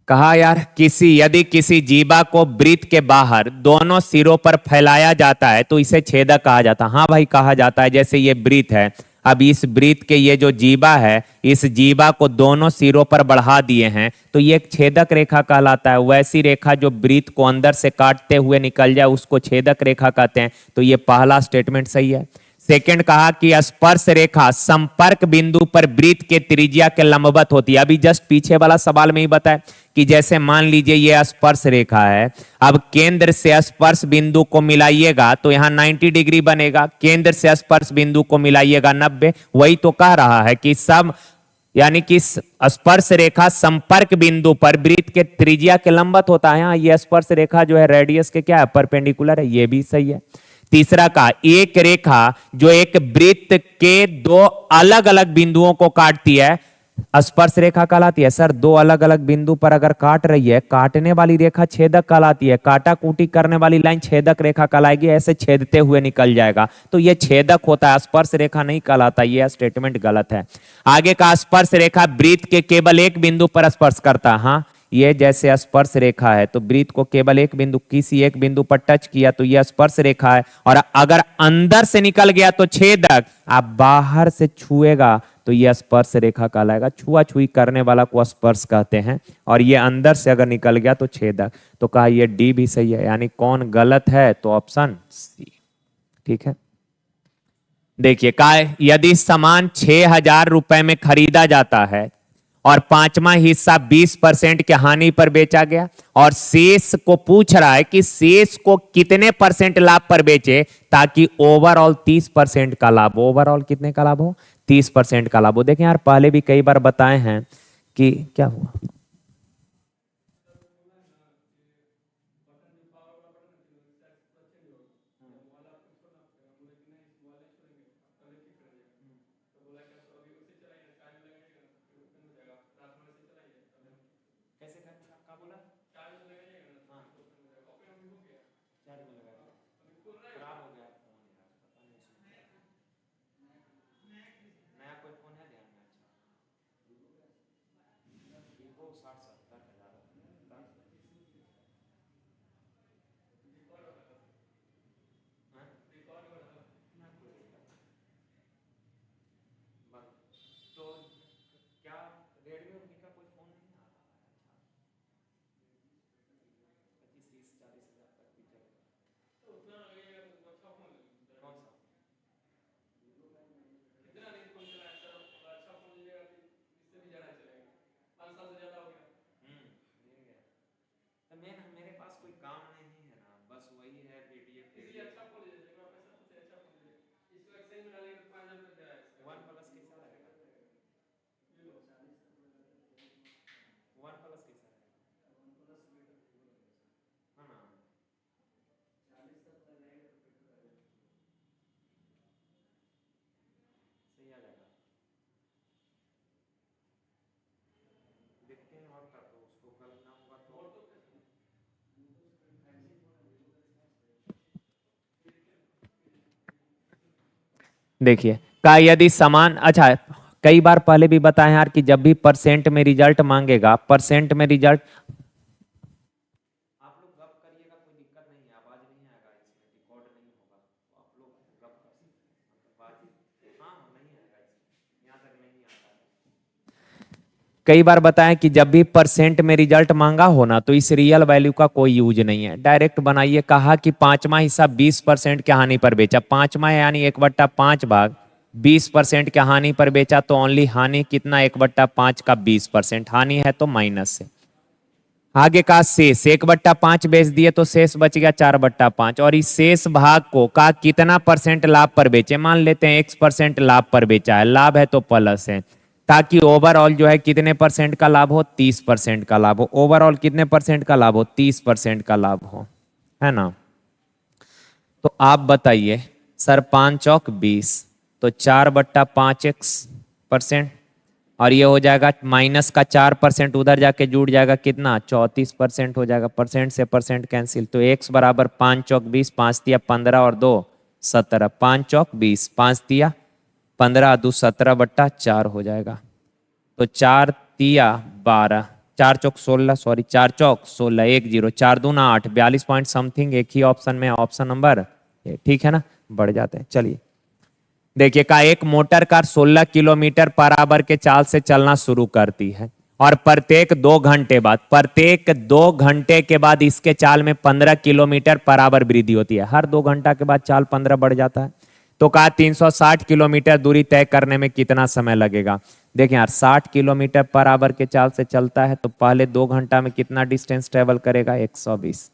कहा यार यदि किसी जीवा को वृत्त के बाहर दोनों सिरों पर फैलाया जाता है तो इसे छेदक कहा जाता है। हाँ भाई कहा जाता है, जैसे ये वृत्त है, अब इस वृत्त के ये जो जीवा है, इस जीवा को दोनों सिरों पर बढ़ा दिए हैं तो ये एक छेदक रेखा कहलाता है। वैसी रेखा जो वृत्त को अंदर से काटते हुए निकल जाए उसको छेदक रेखा कहते हैं। तो ये पहला स्टेटमेंट सही है। सेकंड कहा कि स्पर्श रेखा संपर्क बिंदु पर वृत्त के त्रिज्या के लंबवत होती है। अभी जस्ट पीछे वाला सवाल में ही बताया कि जैसे मान लीजिए ये स्पर्श रेखा है, अब केंद्र से स्पर्श बिंदु को मिलाइएगा तो यहाँ 90 डिग्री बनेगा, केंद्र से स्पर्श बिंदु को मिलाइएगा 90। वही तो कह रहा है कि सब, यानी कि स्पर्श रेखा संपर्क बिंदु पर वृत्त के त्रिज्या के लंबवत होता है। यहाँ ये स्पर्श रेखा जो है रेडियस के क्या है परपेंडिकुलर है, ये भी सही है। तीसरा का एक रेखा जो एक वृत्त के दो अलग अलग बिंदुओं को काटती है, स्पर्श रेखा कहलाती है। सर दो अलग अलग बिंदु पर अगर काट रही है, काटने वाली रेखा छेदक कहलाती है, काटा कूटी करने वाली लाइन छेदक रेखा कहलाएगी, ऐसे छेदते हुए निकल जाएगा, तो ये छेदक होता है, स्पर्श रेखा नहीं कहलाता। ये स्टेटमेंट गलत है। आगे का स्पर्श रेखा वृत्त के केवल एक बिंदु पर स्पर्श करता है। हाँ, ये जैसे स्पर्श रेखा है तो वृत्त को केवल एक बिंदु, किसी एक बिंदु पर टच किया तो यह स्पर्श रेखा है, और अगर अंदर से निकल गया तो छेदक, आप बाहर से छुएगा तो यह स्पर्श रेखा कहलाएगा। छुआ छुई करने वाला को स्पर्श कहते हैं, और ये अंदर से अगर निकल गया तो छेदक। तो कहा ये डी भी सही है, यानी कौन गलत है, तो ऑप्शन सी। ठीक है, देखिए कहा यदि सामान 6,000 रुपए में खरीदा जाता है और पांचवा हिस्सा 20% के हानि पर बेचा गया, और शेष को पूछ रहा है कि शेष को कितने % लाभ पर बेचे ताकि ओवरऑल 30% का लाभ, ओवरऑल कितने का लाभ हो, 30% का लाभ हो। देखें यार, पहले भी कई बार बताए हैं कि क्या हुआ, मेरे पास कोई काम नहीं है ना, बस वही है पीडीएफ के लिए। अच्छा फोन ले लीजिए, पैसा सबसे अच्छा फोन ले लीजिए, इसको एक्सचेंज में डालेंगे तो 5,000 रुपये क्या है, वन प्लस कैसा रहेगा, ये लो 40 तक लगा देते, वन प्लस कैसा रहेगा, वन प्लस बेटर है ना, 40 तक लगाएंगे तो बेटर रहेगा, सही आ जाएगा। देखते हैं, और का तो उसको कल ना होगा तो, और तो देखिए का यदि समान, अच्छा कई बार पहले भी बताए यार कि जब भी परसेंट में रिजल्ट मांगेगा, परसेंट में रिजल्ट, आप लोग गप करिएगा, कोई दिक्कत नहीं है, आवाज नहीं आएगा, इसमें रिकॉर्ड नहीं होगा, तो आप लोग गप कर आवाज, हाँ नहीं आएगा, इसमें यहाँ तक नहीं आता है। कई बार बताएं कि जब भी परसेंट में रिजल्ट मांगा हो ना, तो इस रियल वैल्यू का कोई यूज नहीं है, डायरेक्ट बनाइए। कहा कि पांचवा हिस्सा 20% के हानि पर बेचा, पांचवा यानी 1/5 भाग 20% के हानि पर बेचा, तो ओनली हानि कितना, 1/5 का 20%, हानि है तो माइनस से। आगे का शेष 1/5 बेच दिए तो शेष बच गया 4/5, और इस शेष भाग को का कितना % लाभ पर बेचे, मान लेते हैं X% लाभ पर बेचा है, लाभ है तो प्लस है, ताकि ओवरऑल जो है कितने % का लाभ हो, 30% का लाभ हो, ओवरऑल कितने % का लाभ हो, 30% का लाभ हो, है ना। तो आप बताइए सर, 5 चौक 20, तो 4/5x%, और ये हो जाएगा माइनस का 4% उधर जाके जुड़ जाएगा, कितना 34% हो जाएगा, परसेंट से परसेंट कैंसिल, तो x बराबर 5 चौक 20, 5 तिया 15 और 2 17, 5 चौक 20, 5 तिया 15, 2 17/4 हो जाएगा, तो 4 तिया 12, 4 चौक 16, सॉरी 4 चौक 16, 1 0, 4 दूना 8, 42 पॉइंट समथिंग, एक ही ऑप्शन में, ऑप्शन नंबर, ठीक है ना, बढ़ जाते हैं। चलिए देखिए का एक motor car 16 kilometre per hour के चाल से चलना शुरू करती है, और प्रत्येक 2 घंटे के बाद इसके चाल में 15 किलोमीटर पर आवर वृद्धि होती है, हर 2 घंटा के बाद चाल 15 बढ़ जाता है। तो कहा 360 किलोमीटर दूरी तय करने में कितना समय लगेगा। देखें यार, 60 किलोमीटर पर आवर के चाल से चलता है तो पहले 2 घंटा में कितना डिस्टेंस ट्रेवल करेगा, 120,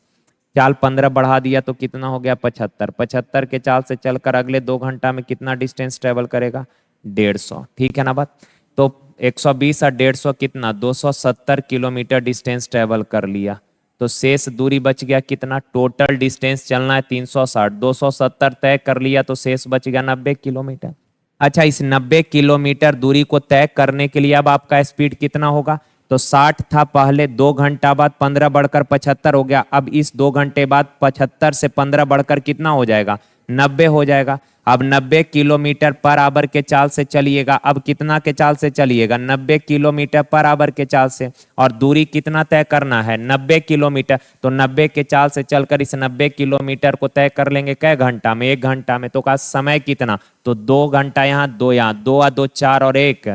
चाल 15 बढ़ा दिया तो कितना हो गया, 75, 75 के चाल से चलकर अगले 2 घंटा में कितना डिस्टेंस ट्रेवल करेगा, 150, ठीक है ना बात। तो 120 और 150 कितना, 270 किलोमीटर डिस्टेंस ट्रेवल कर लिया, तो शेष दूरी बच गया कितना, टोटल डिस्टेंस चलना है 360, 270 तय कर लिया तो शेष बच गया 90 किलोमीटर। अच्छा, इस 90 किलोमीटर दूरी को तय करने के लिए अब आपका स्पीड कितना होगा? तो 60 था पहले, 2 घंटा बाद 15 बढ़कर 75 हो गया। अब इस 2 घंटे बाद 75 से 15 बढ़कर कितना हो जाएगा? 90 हो जाएगा। अब 90 किलोमीटर पर आवर के चाल से चलिएगा। अब कितना के चाल से चलिएगा? 90 किलोमीटर पर आवर के चाल से। और दूरी कितना तय करना है? 90 किलोमीटर। तो 90 के चाल से चलकर इस 90 किलोमीटर को तय कर लेंगे कै घंटा में? 1 घंटा में। तो का समय कितना? तो 2 घंटा यहाँ, 2 यहाँ, 2 और 2 4 और 1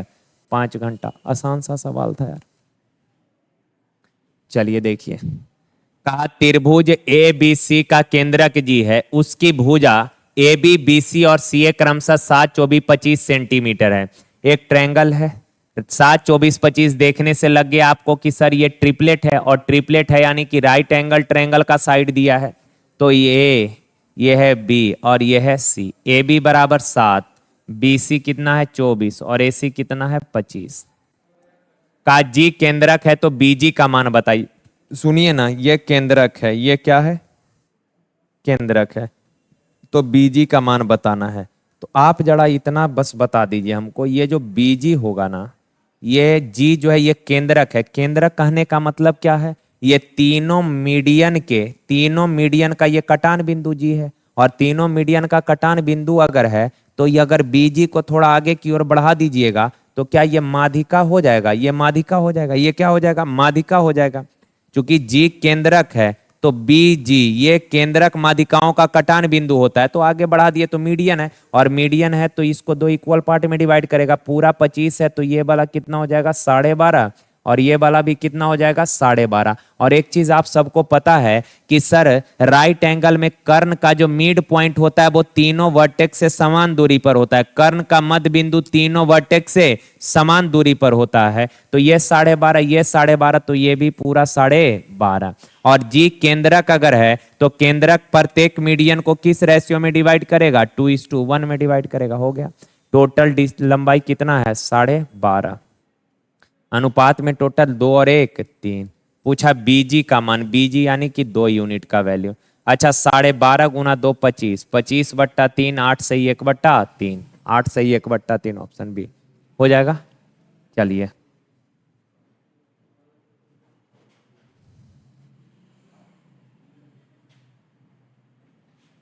5 घंटा। आसान सा सवाल था यार। चलिए देखिए, कहा त्रिभुज ए बी सी का केंद्रक जी है, उसकी भुजा ए बी बी सी और सी ए क्रमशः 7 24 25 सेंटीमीटर है। एक ट्रायंगल है, 7 24 25 देखने से लग गया आपको कि सर ये ट्रिपलेट है, और ट्रिपलेट है यानी कि राइट एंगल ट्रायंगल का साइड दिया है। तो ये है बी और ये है सी। ए बी बराबर 7, बी सी कितना है? 24 और ए सी कितना है? 25। का जी केंद्रक है तो बीजी का मान बताइए। सुनिए ना, ये केंद्रक है, ये क्या है? केंद्रक है, तो बीजी का मान बताना है। तो आप जरा इतना बस बता दीजिए हमको, ये जो बीजी होगा ना, ये जी जो है ये केंद्रक है। केंद्रक कहने का मतलब क्या है? ये तीनों मीडियन का ये कटान बिंदु जी है। और तीनों मीडियन का कटान बिंदु अगर है तो ये अगर बीजी को थोड़ा आगे की ओर बढ़ा दीजिएगा तो क्या ये माध्यिका हो जाएगा? ये माध्यिका हो जाएगा। ये क्या हो जाएगा? माध्यिका हो जाएगा। क्योंकि जी केंद्रक है तो बी जी ये केंद्रक माध्यिकाओं का कटान बिंदु होता है। तो आगे बढ़ा दिए तो मीडियन है, और मीडियन है तो इसको 2 इक्वल पार्ट में डिवाइड करेगा। पूरा 25 है तो ये वाला कितना हो जाएगा? 12.5, और ये वाला भी कितना हो जाएगा? 12.5। और एक चीज आप सबको पता है कि सर राइट एंगल में कर्ण का जो मिड पॉइंट होता है वो तीनों वर्टेक्स से समान दूरी पर होता है। कर्ण का मध्य बिंदु तीनों वर्टेक्स से समान दूरी पर होता है। तो ये 12.5, ये 12.5, तो ये भी पूरा 12.5। और जी केंद्रक अगर है तो केंद्रक प्रत्येक मीडियन को किस रेशियो में डिवाइड करेगा? 2:1 में डिवाइड करेगा। हो गया। टोटल लंबाई कितना है? 12.5। अनुपात में टोटल 2 और 1 3। पूछा बीजी का मान, बीजी यानी कि 2 यूनिट का वैल्यू। अच्छा, 12.5 गुना 2 25, 25/3, 8 सही 1/3, 8 सही 1/3, ऑप्शन बी हो जाएगा। चलिए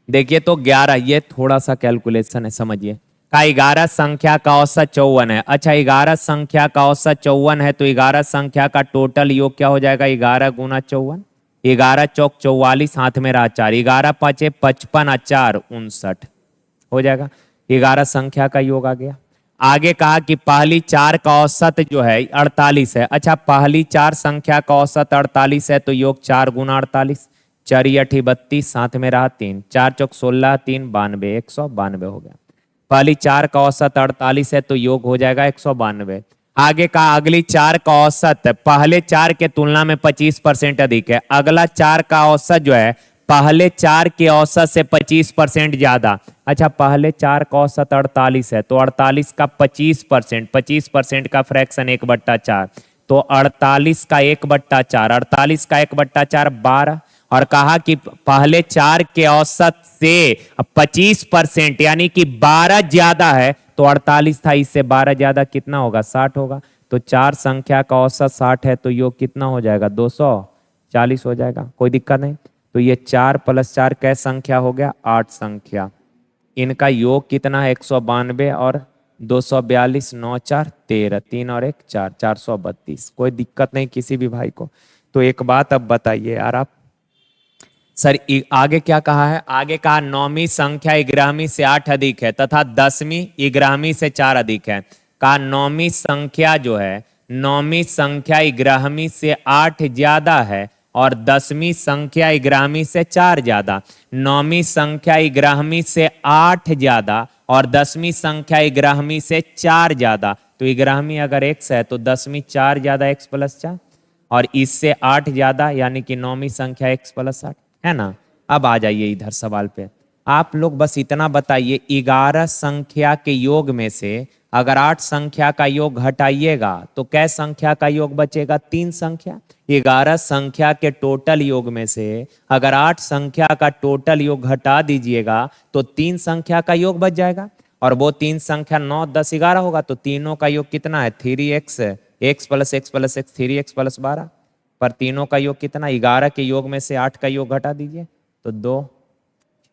देखिए, तो 11, ये थोड़ा सा कैलकुलेशन है, समझिए। का 11 संख्या का औसत 54 है। अच्छा, 11 संख्या का औसत 54 है तो 11 संख्या का टोटल योग क्या हो जाएगा? 11 गुना 54, 11 चौक 44, हाथ में रहा 4, 11 5 55 और 4 59 हो जाएगा। 11 संख्या का योग आ गया। आगे कहा कि पहली 4 का औसत जो है 48 है। अच्छा, पहली 4 संख्या का औसत 48 है तो योग 4 गुना 48, 4 8 32, साथ में रहा 3, 4 चौक 16, 3 92, 192 हो गया। पहली 4 का औसत 48 है तो योग हो जाएगा 192। आगे का अगली 4 का औसत पहले 4 के तुलना में 25% अधिक है। अगला 4 का औसत जो है पहले 4 के औसत से 25% ज्यादा। अच्छा, पहले 4 का औसत 48 है तो 48 का 25%, 25% का फ्रैक्शन 1/4, तो 48 का 1/4, 48 का 1/4 12। और कहा कि पहले 4 के औसत से 25% यानी कि 12 ज्यादा है, तो 48 था, इससे 12 ज्यादा कितना होगा? 60 होगा। तो 4 संख्या का औसत 60 है तो योग कितना हो जाएगा? 240 हो जाएगा। कोई दिक्कत नहीं। तो ये 4 + 4 कै संख्या हो गया? 8 संख्या। इनका योग कितना है? 192 और 242, 9 4 13, 3 और 1 4, 432। कोई दिक्कत नहीं किसी भी भाई को। तो एक बात अब बताइए यार आप, सर आगे क्या कहा है? आगे कहा 9वीं संख्या 11वीं से 8 अधिक है तथा 10वीं 11वीं से 4 अधिक है। कहा 9वीं संख्या जो है, 9वीं संख्या 11वीं से 8 ज्यादा है और 10वीं संख्या 11वीं से 4 ज्यादा। 9वीं संख्या 11वीं से 8 ज्यादा और 10वीं संख्या 11वीं से 4 ज्यादा। तो 11वीं अगर x है तो 10वीं 4 ज्यादा x + 4, और इससे 8 ज्यादा यानी कि 9वीं संख्या x + 8 है ना। अब आ जाइए इधर सवाल पे। आप लोग बस इतना बताइए, 11 संख्या के योग में से अगर 8 संख्या का योग घटाइएगा तो कै संख्या का योग बचेगा? 3 संख्या। 11 संख्या के टोटल योग में से अगर 8 संख्या का टोटल योग घटा दीजिएगा तो 3 संख्या का योग बच जाएगा। और वो तीन संख्या 9, 10, 11 होगा, तो तीनों का योग कितना है 3x, x plus x plus x 3x plus 12, पर तीनों का योग कितना, 11 के योग में से 8 का योग घटा दीजिए तो 2,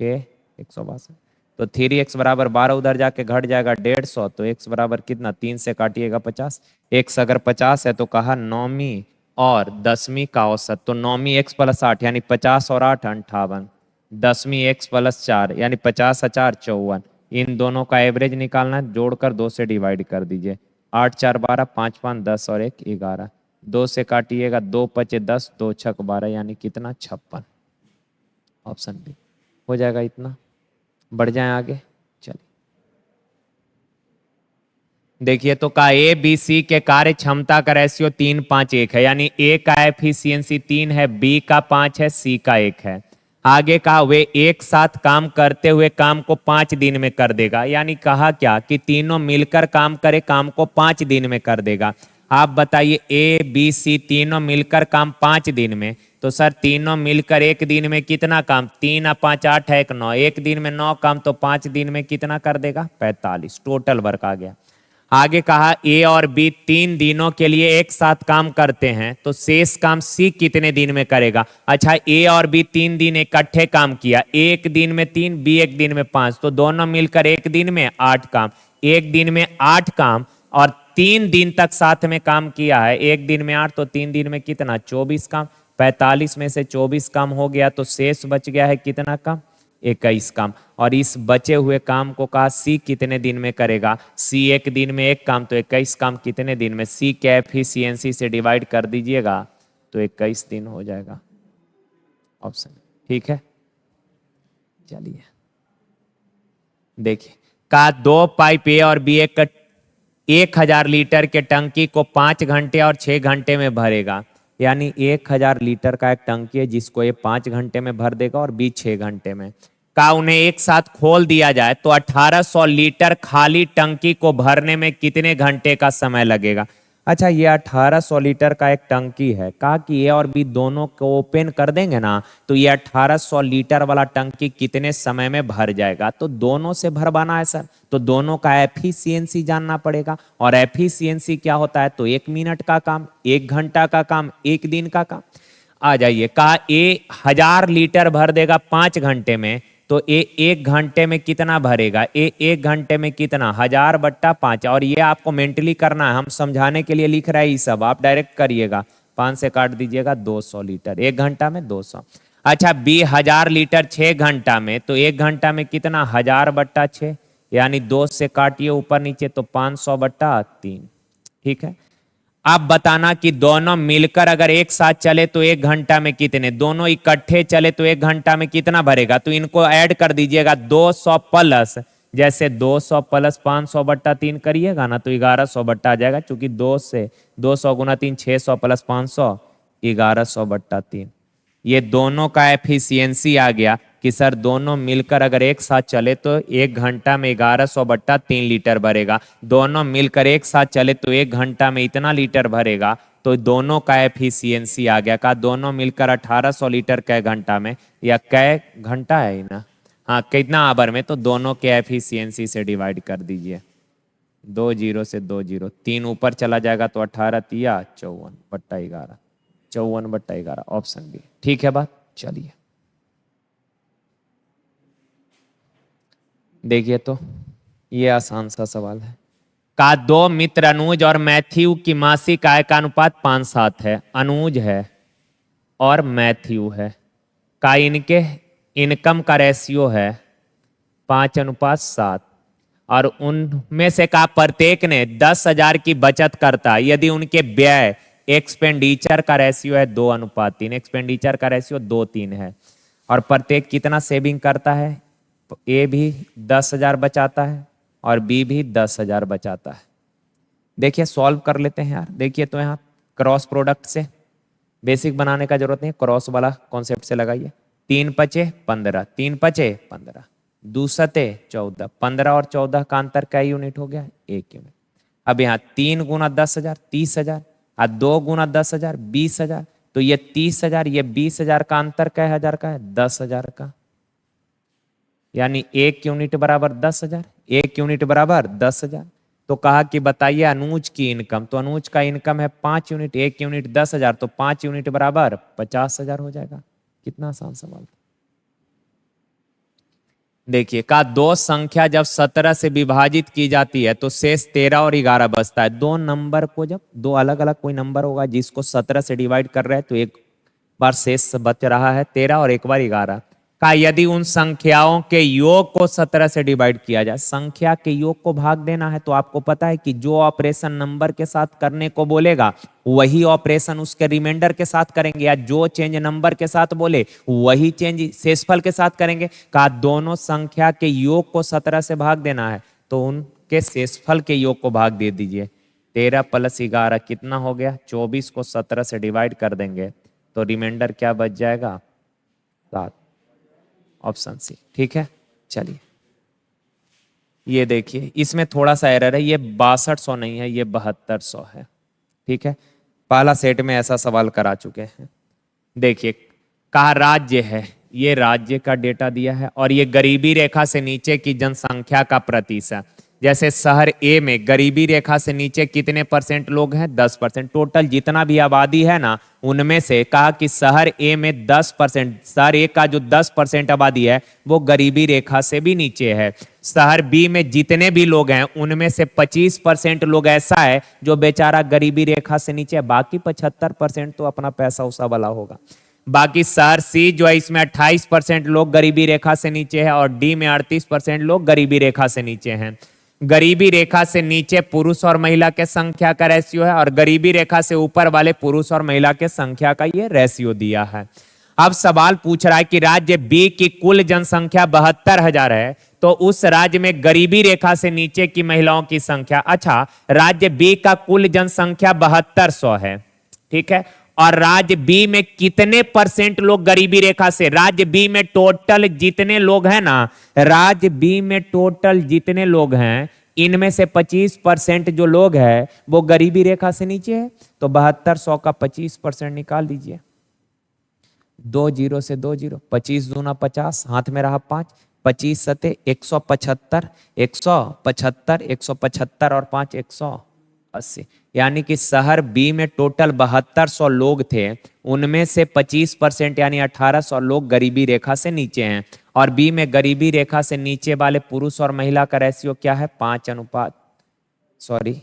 6, 162, तो 3x बराबर 12 उधर जाके घट जाएगा 150, तो x बराबर कितना, 3 से काटिएगा 50, x अगर 50 है तो कहा नौवीं और 10वीं का औसत, तो नौवीं x प्लस 8 यानी 50 और 8 58, 10वीं x प्लस 4 यानी 50 और 4 54, इन दोनों का एवरेज निकालना है, जोड़कर 2 से डिवाइड कर दीजिए, 8 4 12, 5 5 10 और 1 11, 2 से काटिएगा 2 पचे 10, 2 छक 12 यानी कितना 56, ऑप्शन बी हो जाएगा इतना। बढ़ जाए आगे, चलिए देखिए तो का ए बी सी के कार्य क्षमता का रेशियो 3:5:1 है, यानी ए का एफिशिएंसी 3 है, बी का 5 है, सी का 1 है। आगे कहा वे एक साथ काम करते हुए काम को 5 दिन में कर देगा, यानी कहा क्या कि तीनों मिलकर काम करे, काम को 5 दिन में कर देगा। आप बताइए ए बी सी तीनों मिलकर काम 5 दिन में, तो सर तीनों मिलकर एक दिन में कितना काम, 3 और 5 8 है 1 9, एक दिन में 9 काम, तो 5 दिन में कितना कर देगा 45, टोटल वर्क आ गया। आगे कहा ए और बी 3 दिनों के लिए एक साथ काम करते हैं, तो शेष काम सी कितने दिन में करेगा। अच्छा ए और बी 3 दिन इकट्ठे काम किया, एक दिन में 3, बी एक दिन में 5, तो दोनों मिलकर एक दिन में 8 काम, एक दिन में 8 काम और 3 दिन तक साथ में काम किया है, एक दिन में 8 तो 3 दिन में कितना 24 काम, 45 में से 24 काम हो गया तो शेष बच गया है कितना काम 21 काम। और इस बचे हुए काम को कहा सी कितने दिन में करेगा, सी एक दिन में एक काम, तो 21 काम कितने दिन में, सी के एफिशिएंसी से डिवाइड कर दीजिएगा तो 21 दिन हो जाएगा, ऑप्शन ठीक है। चलिए देखिए का 2 पाइप ए और बी 1000 लीटर के टंकी को 5 घंटे और 6 घंटे में भरेगा, यानी 1000 लीटर का एक टंकी है जिसको ये 5 घंटे में भर देगा और बी 6 घंटे में। का उन्हें एक साथ खोल दिया जाए तो 1800 लीटर खाली टंकी को भरने में कितने घंटे का समय लगेगा। अच्छा ये 1800 लीटर का एक टंकी है, कहा कि ए और बी दोनों को ओपन कर देंगे ना तो ये 1800 लीटर वाला टंकी कितने समय में भर जाएगा, तो दोनों से भरवाना है सर, तो दोनों का एफिशिएंसी जानना पड़ेगा, और एफिशिएंसी क्या होता है, तो 1 मिनट का काम, 1 घंटा का काम, 1 दिन का काम। आ जाइए कहा ए 1000 लीटर भर देगा 5 घंटे में, तो ए 1 घंटे में कितना भरेगा, ए 1 घंटे में कितना 1000 बट्टा 5, और ये आपको मेंटली करना है, हम समझाने के लिए लिख रहे हैं ये सब, आप डायरेक्ट करिएगा, 5 से काट दीजिएगा 200 लीटर, 1 घंटा में 200। अच्छा बी 1000 लीटर 6 घंटा में, तो 1 घंटा में कितना 1000 बट्टा 6, यानी 2 से काटिए ऊपर नीचे तो 500 बट्टा 3, ठीक है। अब बताना कि दोनों मिलकर अगर एक साथ चले तो 1 घंटा में कितने, दोनों इकट्ठे चले तो 1 घंटा में कितना भरेगा, तो इनको ऐड कर दीजिएगा 200 प्लस, जैसे 200 प्लस 500 बट्टा 3 करिएगा ना तो 1100 बट्टा आ जाएगा, क्योंकि 2 से 200 गुना 3 600 प्लस 500 1100 बट्टा 3। ये दोनों का एफिशिएंसी आ गया कि सर दोनों मिलकर अगर एक साथ चले तो 1 घंटा में 1100 बट्टा 3 लीटर भरेगा, दोनों मिलकर एक साथ चले तो 1 घंटा में इतना लीटर भरेगा, तो दोनों का एफिशिएंसी आ गया। का दोनों मिलकर 1800 लीटर कै घंटा में, या कै घंटा है ना, हाँ कितना आवर में, तो दोनों के एफिशिएंसी से डिवाइड कर दीजिए, 2 0 से 2 0, 3 ऊपर चला जाएगा तो 18 तिया 54 बट्टा 11, 54 बट्टा 11, ऑप्शन बी ठीक है बात। चलिए देखिए तो ये आसान सा सवाल है। का 2 मित्र अनुज और मैथ्यू की मासिक आय का अनुपात 5:7 है, अनुज है और मैथ्यू है, का इनके इनकम का रेशियो है 5:7, और उनमें से का प्रत्येक ने 10,000 की बचत करता है यदि उनके व्यय एक्सपेंडिचर का रेशियो है 2:3, एक्सपेंडिचर का रेशियो 2:3 है, और प्रत्येक कितना सेविंग करता है, ए भी 10,000 बचाता है और बी भी 10,000 बचाता है। देखिए सॉल्व कर लेते हैं यार, देखिए तो यहाँ क्रॉस प्रोडक्ट से बेसिक बनाने का जरूरत नहीं, क्रॉस वाला कॉन्सेप्ट से लगाइए, 3 पचे 15, 3 पचे 15, 2 सते 14, 15 और 14 का अंतर क्या यूनिट हो गया, 1 यूनिट। अब यहाँ 3 गुना 10,000 30,000, और 2 गुना 10,000 20,000, तो ये 30,000 ये 20,000 का अंतर क्या हजार का है, 10,000 का, यानी 1 यूनिट बराबर 10,000, 1 यूनिट बराबर 10,000। तो कहा कि बताइए अनुज की इनकम, तो अनुज का इनकम है 5 यूनिट, 1 यूनिट 10,000, तो 5 यूनिट बराबर 50,000 हो जाएगा। कितना आसान सवाल। देखिए का दो संख्या जब 17 से विभाजित की जाती है तो शेष 13 और 11 बचता है। दो नंबर को जब दो अलग अलग कोई नंबर होगा जिसको 17 से डिवाइड कर रहे हैं तो एक बार शेष बच रहा है 13 और एक बार 11। का यदि उन संख्याओं के योग को 17 से डिवाइड किया जाए, संख्या के योग को भाग देना है, तो आपको पता है कि जो ऑपरेशन नंबर के साथ करने को बोलेगा वही ऑपरेशन उसके रिमाइंडर के साथ करेंगे, या जो चेंज नंबर के साथ बोले वही चेंज शेषफल के साथ करेंगे। का दोनों संख्या के योग को 17 से भाग देना है तो उनके शेषफल के योग को भाग दे दीजिए। 13 + 11 कितना हो गया? 24 को 17 से डिवाइड कर देंगे तो रिमाइंडर क्या बच जाएगा? 7। ऑप्शन सी ठीक है। चलिए ये देखिए इसमें थोड़ा सा एरर है, ये 6200 नहीं है, ये 7200 है। ठीक है, पहला सेट में ऐसा सवाल करा चुके हैं। देखिए कहा राज्य है, ये राज्य का डेटा दिया है और ये गरीबी रेखा से नीचे की जनसंख्या का प्रतिशत। जैसे शहर ए में गरीबी रेखा से नीचे कितने % लोग हैं? 10%। टोटल जितना भी आबादी है ना उनमें से कहा कि शहर ए में 10%, शहर ए का जो 10% आबादी है वो गरीबी रेखा से भी नीचे है। शहर बी में जितने भी लोग हैं उनमें से 25% लोग ऐसा है जो बेचारा गरीबी रेखा से नीचे है, बाकी 75% तो अपना पैसा उसा वाला होगा। बाकी शहर सी जो है इसमें 28% लोग गरीबी रेखा से नीचे है और डी में 38% लोग गरीबी रेखा से नीचे हैं। गरीबी रेखा से नीचे पुरुष और महिला के संख्या का रेशियो है और गरीबी रेखा से ऊपर वाले पुरुष और महिला के संख्या का ये रेशियो दिया है। अब सवाल पूछ रहा है कि राज्य बी की कुल जनसंख्या 72,000 है, तो उस राज्य में गरीबी रेखा से नीचे की महिलाओं की संख्या। अच्छा, राज्य बी का कुल जनसंख्या 7200 है, ठीक है, और राज्य बी में कितने % लोग गरीबी रेखा से? राज्य बी में टोटल जितने लोग हैं ना, राज्य बी में टोटल जितने लोग हैं इनमें से 25% जो लोग हैं वो गरीबी रेखा से नीचे है। तो 7200 का 25% निकाल दीजिए। 2 0 से 2 0, 25 दूना 50, हाथ में रहा 5, 25 सते 175, 175, 175 और 5 180। यानी कि शहर बी में टोटल 7200 लोग थे, उनमें से 25% यानी 1800 लोग गरीबी रेखा से नीचे हैं। और बी में गरीबी रेखा से नीचे वाले पुरुष और महिला का रेशियो क्या है? 5 अनुपात, सॉरी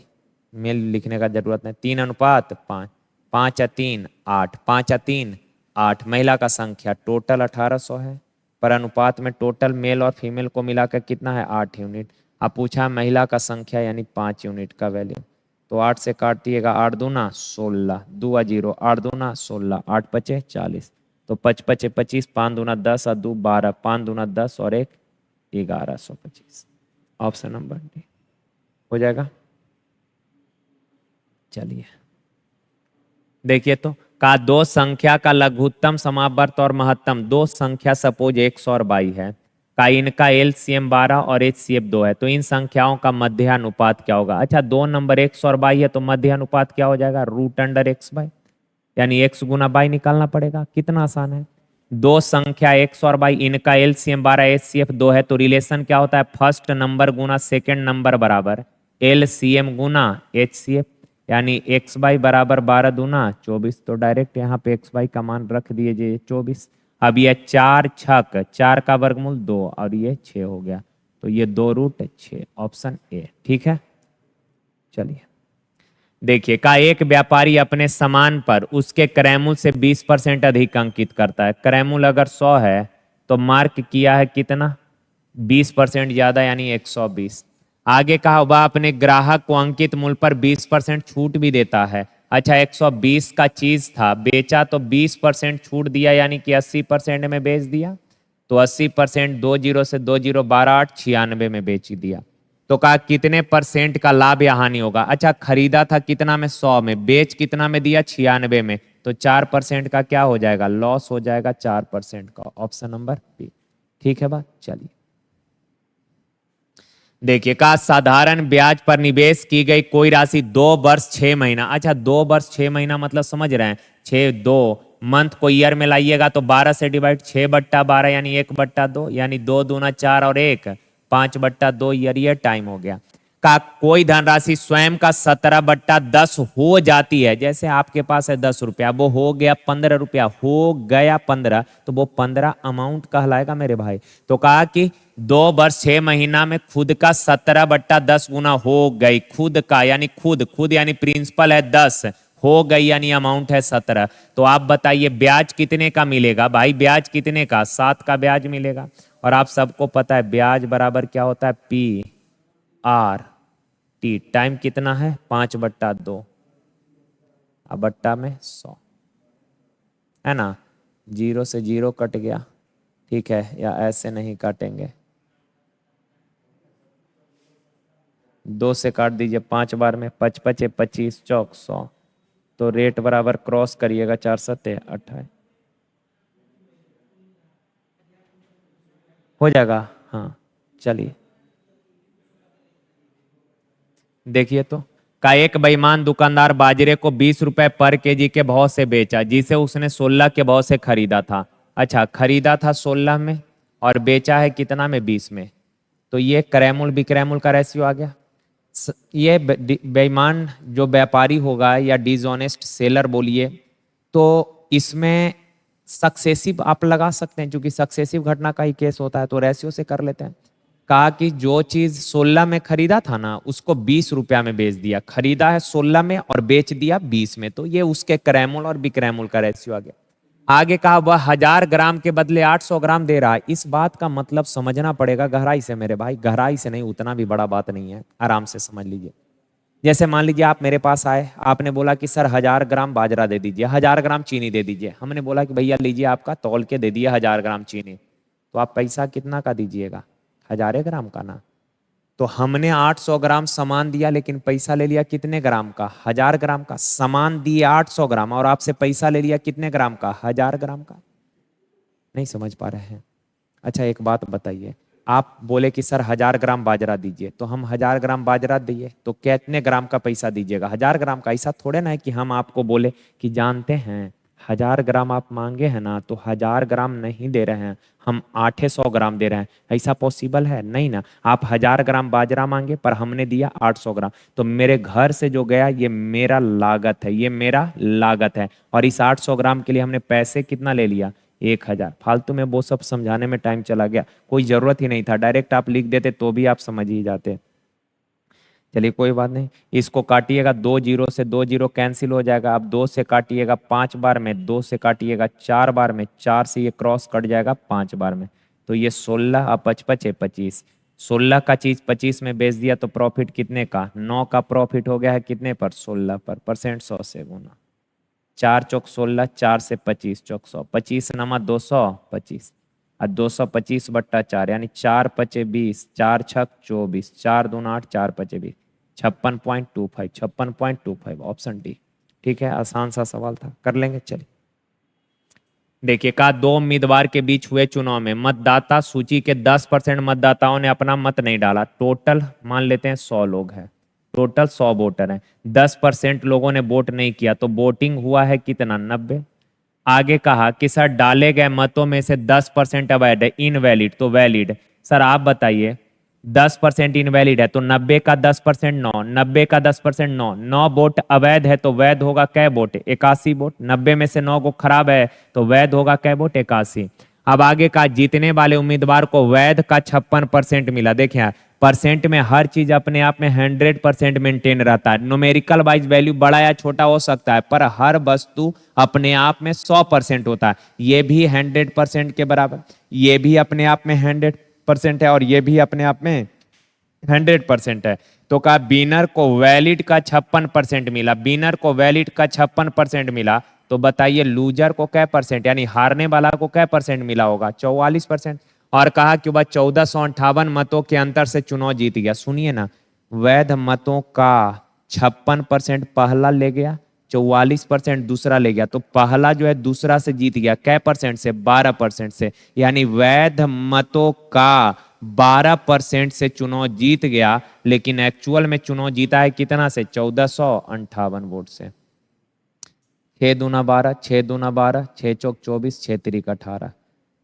मेल लिखने का जरूरत नहीं, 3 अनुपात 5, 5 या 3 8, 5 या 3 8। महिला का संख्या टोटल 1800 है, पर अनुपात में टोटल मेल और फीमेल को मिलाकर कितना है? 8 यूनिट। अब पूछा महिला का संख्या यानी 5 यूनिट का वैल्यू, तो 8 से काट दिएगा, 8 दूना 16, 2 0, 8 दूना 16, 8 पचे 40, तो 5 पचे 25, 5 दूना 10 और 2 12, 5 दूना 10 और 1 1125। ऑप्शन नंबर डी हो जाएगा। चलिए देखिए तो का दो संख्या का लघुत्तम समावर्त और महत्तम, दो संख्या सपोज 100 और 22 है, का इनका LCM 12 और HCF 2 है, तो इन संख्याओं का मध्यानुपात क्या होगा? अच्छा, दो नंबर 100 और 22 है तो मध्यानुपात क्या हो जाएगा? √x/, यानी x गुना बाई निकालना पड़ेगा। कितना आसान है। दो संख्या 100 और 22, इनका LCM 12 HCF 2 है, तो रिलेशन क्या होता है? फर्स्ट नंबर गुना सेकेंड नंबर बराबर LCM गुना HCF, यानी x/, बराबर 12 दूना 24, तो डायरेक्ट यहाँ पे x/, का मान रख दीजिए 24। अब ये 4 छक 4 का वर्गमूल 2 और ये 6 हो गया, तो ये 2√6, ऑप्शन ए ठीक है। चलिए देखिए का एक व्यापारी अपने सामान पर उसके क्रय मूल्य से 20% अधिक अंकित करता है। क्रय मूल्य अगर 100 है तो मार्क किया है कितना? 20% ज्यादा यानी 120। आगे कहा वह अपने ग्राहक को अंकित मूल्य पर 20% छूट भी देता है। अच्छा, 120 का चीज था, बेचा तो 20% छूट दिया यानी कि 80% में बेच दिया, तो 80% 2 0 से 2 0 12 8 96 में बेच दिया। तो कहा कितने % का लाभ या हानि होगा? अच्छा, खरीदा था कितना में? 100 में, बेच कितना में दिया? 96 में, तो 4% का क्या हो जाएगा? लॉस हो जाएगा 4% का। ऑप्शन नंबर बी ठीक है बात। चलिए देखिए का साधारण ब्याज पर निवेश की गई कोई राशि 2 वर्ष 6 महीना। अच्छा, 2 वर्ष 6 महीना मतलब समझ रहे हैं, 6 2 मंथ को ईयर में लाइएगा तो 12 से डिवाइड, 6/12 यानी 1/2, यानी 2 दूना 4 और 1 5/2 ईयर, ये टाइम हो गया। का कोई धनराशि स्वयं का 17/10 हो जाती है, जैसे आपके पास है 10 रुपया, वो हो गया 15 रुपया, हो गया 15, तो वो 15 अमाउंट कहलाएगा मेरे भाई। तो कहा कि 2 वर्ष 6 महीना में खुद का 17/10 गुना हो गई, खुद का यानी खुद, खुद यानी प्रिंसिपल है 10, हो गई यानी अमाउंट है 17। तो आप बताइए ब्याज कितने का मिलेगा भाई, ब्याज कितने का, 7 का ब्याज मिलेगा। और आप सबको पता है ब्याज बराबर क्या होता है, PRT। टाइम कितना है, 5/2, अब बट्टा में 100, है ना। 0 से 0 कट गया, ठीक है, या ऐसे नहीं काटेंगे, 2 से काट दीजिए 5 बार में, 5 5 25 चौक 100। तो रेट बराबर क्रॉस करिएगा, 4 7 28 हो जाएगा। हाँ चलिए देखिए तो, का एक बेईमान दुकानदार बाजरे को 20 रुपए पर केजी के भाव से बेचा, जिसे उसने 16 के भाव से खरीदा था। अच्छा, खरीदा था 16 में और बेचा है कितना में, 20 में। तो ये क्रैमुल विक्रैमुल का रेशियो आ गया। ये बेईमान जो व्यापारी होगा या डिसऑनेस्ट सेलर बोलिए, तो इसमें सक्सेसिव आप लगा सकते हैं, क्योंकि सक्सेसिव घटना का ही केस होता है, तो रेशियो से कर लेते हैं। कहा कि जो चीज 16 में खरीदा था ना, उसको 20 रुपया में बेच दिया, खरीदा है 16 में और बेच दिया 20 में, तो ये उसके क्रैमुल और विक्रैमुल का रेशियो आ गया। आगे कहा वह 1000 ग्राम के बदले 800 ग्राम दे रहा है। इस बात का मतलब समझना पड़ेगा गहराई से मेरे भाई, गहराई से नहीं, उतना भी बड़ा बात नहीं है, आराम से समझ लीजिए। जैसे मान लीजिए आप मेरे पास आए, आपने बोला कि सर 1000 ग्राम बाजरा दे दीजिए, 1000 ग्राम चीनी दे दीजिए। हमने बोला कि भैया लीजिए, आपका तौल के दे दिए 1000 ग्राम चीनी, तो आप पैसा कितना का दीजिएगा, 1000 ग्राम का ना। तो हमने 800 ग्राम सामान दिया, लेकिन पैसा ले लिया कितने ग्राम का, 1000 ग्राम का। सामान दिए 800 ग्राम और आपसे पैसा ले लिया कितने ग्राम का, 1000 ग्राम का। नहीं समझ पा रहे हैं। अच्छा एक बात बताइए, आप बोले कि सर 1000 ग्राम बाजरा दीजिए, तो हम 1000 ग्राम बाजरा दिए, तो कितने ग्राम का पैसा दीजिएगा, 1000 ग्राम का। ऐसा थोड़े ना है कि हम आपको बोले कि जानते हैं 1000 ग्राम आप मांगे हैं ना, तो 1000 ग्राम नहीं दे रहे हैं, हम 800 ग्राम दे रहे हैं। ऐसा पॉसिबल है नहीं ना। आप 1000 ग्राम बाजरा मांगे पर हमने दिया 800 ग्राम, तो मेरे घर से जो गया ये मेरा लागत है, ये मेरा लागत है। और इस 800 ग्राम के लिए हमने पैसे कितना ले लिया, 1000। फालतू में वो सब समझाने में टाइम चला गया, कोई जरूरत ही नहीं था, डायरेक्ट आप लिख देते तो भी आप समझ ही जाते। चलिए कोई बात नहीं, इसको काटिएगा, 2 जीरो से 2 जीरो कैंसिल हो जाएगा। अब 2 से काटिएगा 5 बार में, 2 से काटिएगा 4 बार में, 4 से ये क्रॉस कट जाएगा 5 बार में। तो ये 16 और 5 5 25, 16 का चीज 25 में बेच दिया, तो प्रॉफिट कितने का, 9 का प्रॉफिट हो गया है कितने पर, 16 पर। परसेंट 100 से गुना, 4 चौक 16, 4 से 25 चौक 100, 25 नमा 225 और 225/4 यानी 4 पचे 20, 4 छक 24, 4 दूना 8, 4 पचे 20, 56.25, 56.25 ऑप्शन डी। ठीक है, आसान सा सवाल था, कर लेंगे। चलिए देखिए, कहा 2 उम्मीदवार के बीच हुए चुनाव में मतदाता सूची के 10% मतदाताओं ने अपना मत नहीं डाला। टोटल मान लेते हैं 100 लोग हैं, टोटल 100 वोटर हैं, 10% लोगों ने वोट नहीं किया, तो वोटिंग हुआ है कितना, 90। आगे कहा कि सर डाले गए मतों में से 10% अवैध है, इनवैलिड तो वैलिड। सर आप बताइए, 10% इनवैलिड है तो 90 का 10% 9, 90 का 10% 9, 9 वोट अवैध है तो वैध होगा कै वोट, 81 वोट। 90 में से 9 को खराब है तो वैध होगा कै वोट, 81। अब आगे का, जीतने वाले उम्मीदवार को वैध का 56% मिला। देखिए परसेंट में हर चीज अपने आप में 100% मेंटेन रहता है, न्यूमेरिकल वाइज वैल्यू बड़ा या छोटा हो सकता है, पर हर वस्तु अपने आप में 100% होता है। ये भी 100% के बराबर, ये भी अपने आप में 100% है और ये भी अपने आप में 100% है। तो कहा बिनर को वैलिड का 56% मिला, बिनर को वैलिड का 56% मिला, तो बताइए लूजर को क्या परसेंट, यानी हारने वाला को क्या परसेंट मिला होगा, 44%। और कहा कि वह 1458 मतों के अंतर से चुनाव जीत गया। सुनिए ना, वैध मतों का 56% पहला ले गया, 44% दूसरा ले गया, तो पहला जो है दूसरा से जीत गया, कै परसेंट से, 12% से। यानी वैध मतों का 12% से चुनाव जीत गया, लेकिन एक्चुअल में चुनाव जीता है कितना से, 1458 वोट से। 6 दूना 12, 6 दूना 12, 6 चौक 24, 6 तिरिक 18,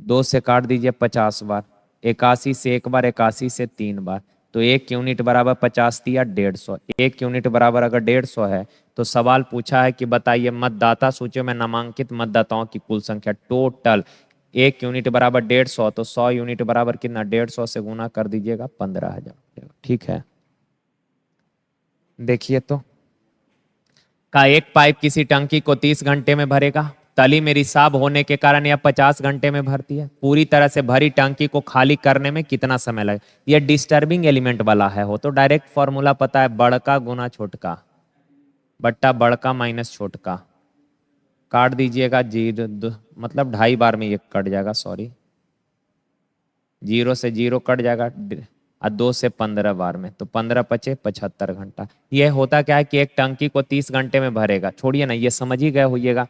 2 से काट दीजिए 50 बार, 81 से एक बार, 81 से 3 बार, तो 1 यूनिट बराबर 50 दिया 150। 1 यूनिट बराबर अगर 150 है तो सवाल पूछा है कि बताइए मतदाता सूची में नामांकित मतदाताओं की कुल संख्या टोटल। 1 यूनिट बराबर 150, तो 100 यूनिट बराबर कितना, 150 से गुना कर दीजिएगा 15,000। ठीक है, देखिए तो का एक पाइप किसी टंकी को 30 घंटे में भरेगा। तली में रिसाव होने के कारण यह 50 घंटे में भरती है। पूरी तरह से भरी टंकी को खाली करने में कितना समय लगे। यह डिस्टर्बिंग एलिमेंट वाला है, हो तो डायरेक्ट फॉर्मूला पता है, बड़का गुना छोटका बट्टा बड़का माइनस छोटका। काट दीजिएगा, जीरो मतलब 2.5 बार में ये कट जाएगा, सॉरी 0 से 0 कट जाएगा, और 2 से 15 बार में, तो 15 पचे 75 घंटा। ये होता क्या है कि एक टंकी को 30 घंटे में भरेगा। छोड़िए ना, ये समझ ही गए होइएगा,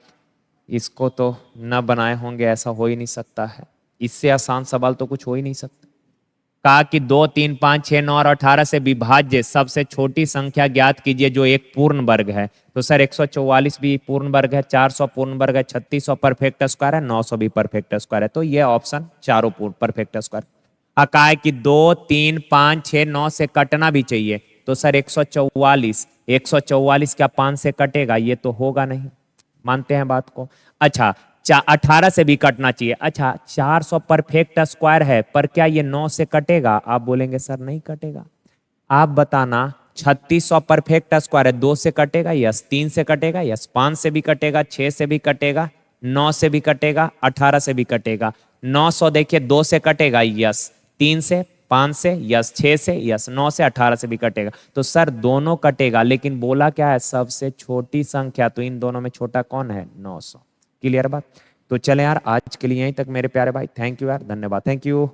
इसको तो न बनाए होंगे, ऐसा हो ही नहीं सकता है। इससे आसान सवाल तो कुछ हो ही नहीं सकता। कहा कि 2, 3, 5, 6, 9 और 18 से विभाज्य सबसे छोटी संख्या ज्ञात कीजिए जो एक पूर्ण वर्ग है। तो सर 144 भी पूर्ण वर्ग है, 400 पूर्ण वर्ग है, 3600 परफेक्ट स्क्वायर है, 900 भी परफेक्ट स्क्वायर है। तो ये ऑप्शन चारों पूर्ण परफेक्ट स्क्वायर। कहा है कि 2, 3, 5, 6, 9 से कटना भी चाहिए। तो सर 144 क्या 5 से कटेगा, ये तो होगा नहीं, मानते हैं बात को। अच्छा 18 से भी कटना चाहिए। अच्छा 400 परफेक्ट स्क्वायर है, पर क्या ये 9 से कटेगा, आप बोलेंगे सर नहीं कटेगा। आप बताना 3600 परफेक्ट स्क्वायर है, 2 से कटेगा, यस। 3 से कटेगा, यस। 5 से भी कटेगा, 6 से भी कटेगा, 9 से भी कटेगा, 18 से भी कटेगा। 900 देखिए 2 से कटेगा, यस। 3 से, 5 से, यस। 6 से, यस। 9 से, 18 से भी कटेगा। तो सर दोनों कटेगा, लेकिन बोला क्या है, सबसे छोटी संख्या, तो इन दोनों में छोटा कौन है, 900। क्लियर बात। तो चले यार, आज के लिए यहीं तक मेरे प्यारे भाई। थैंक यू यार, धन्यवाद, थैंक यू।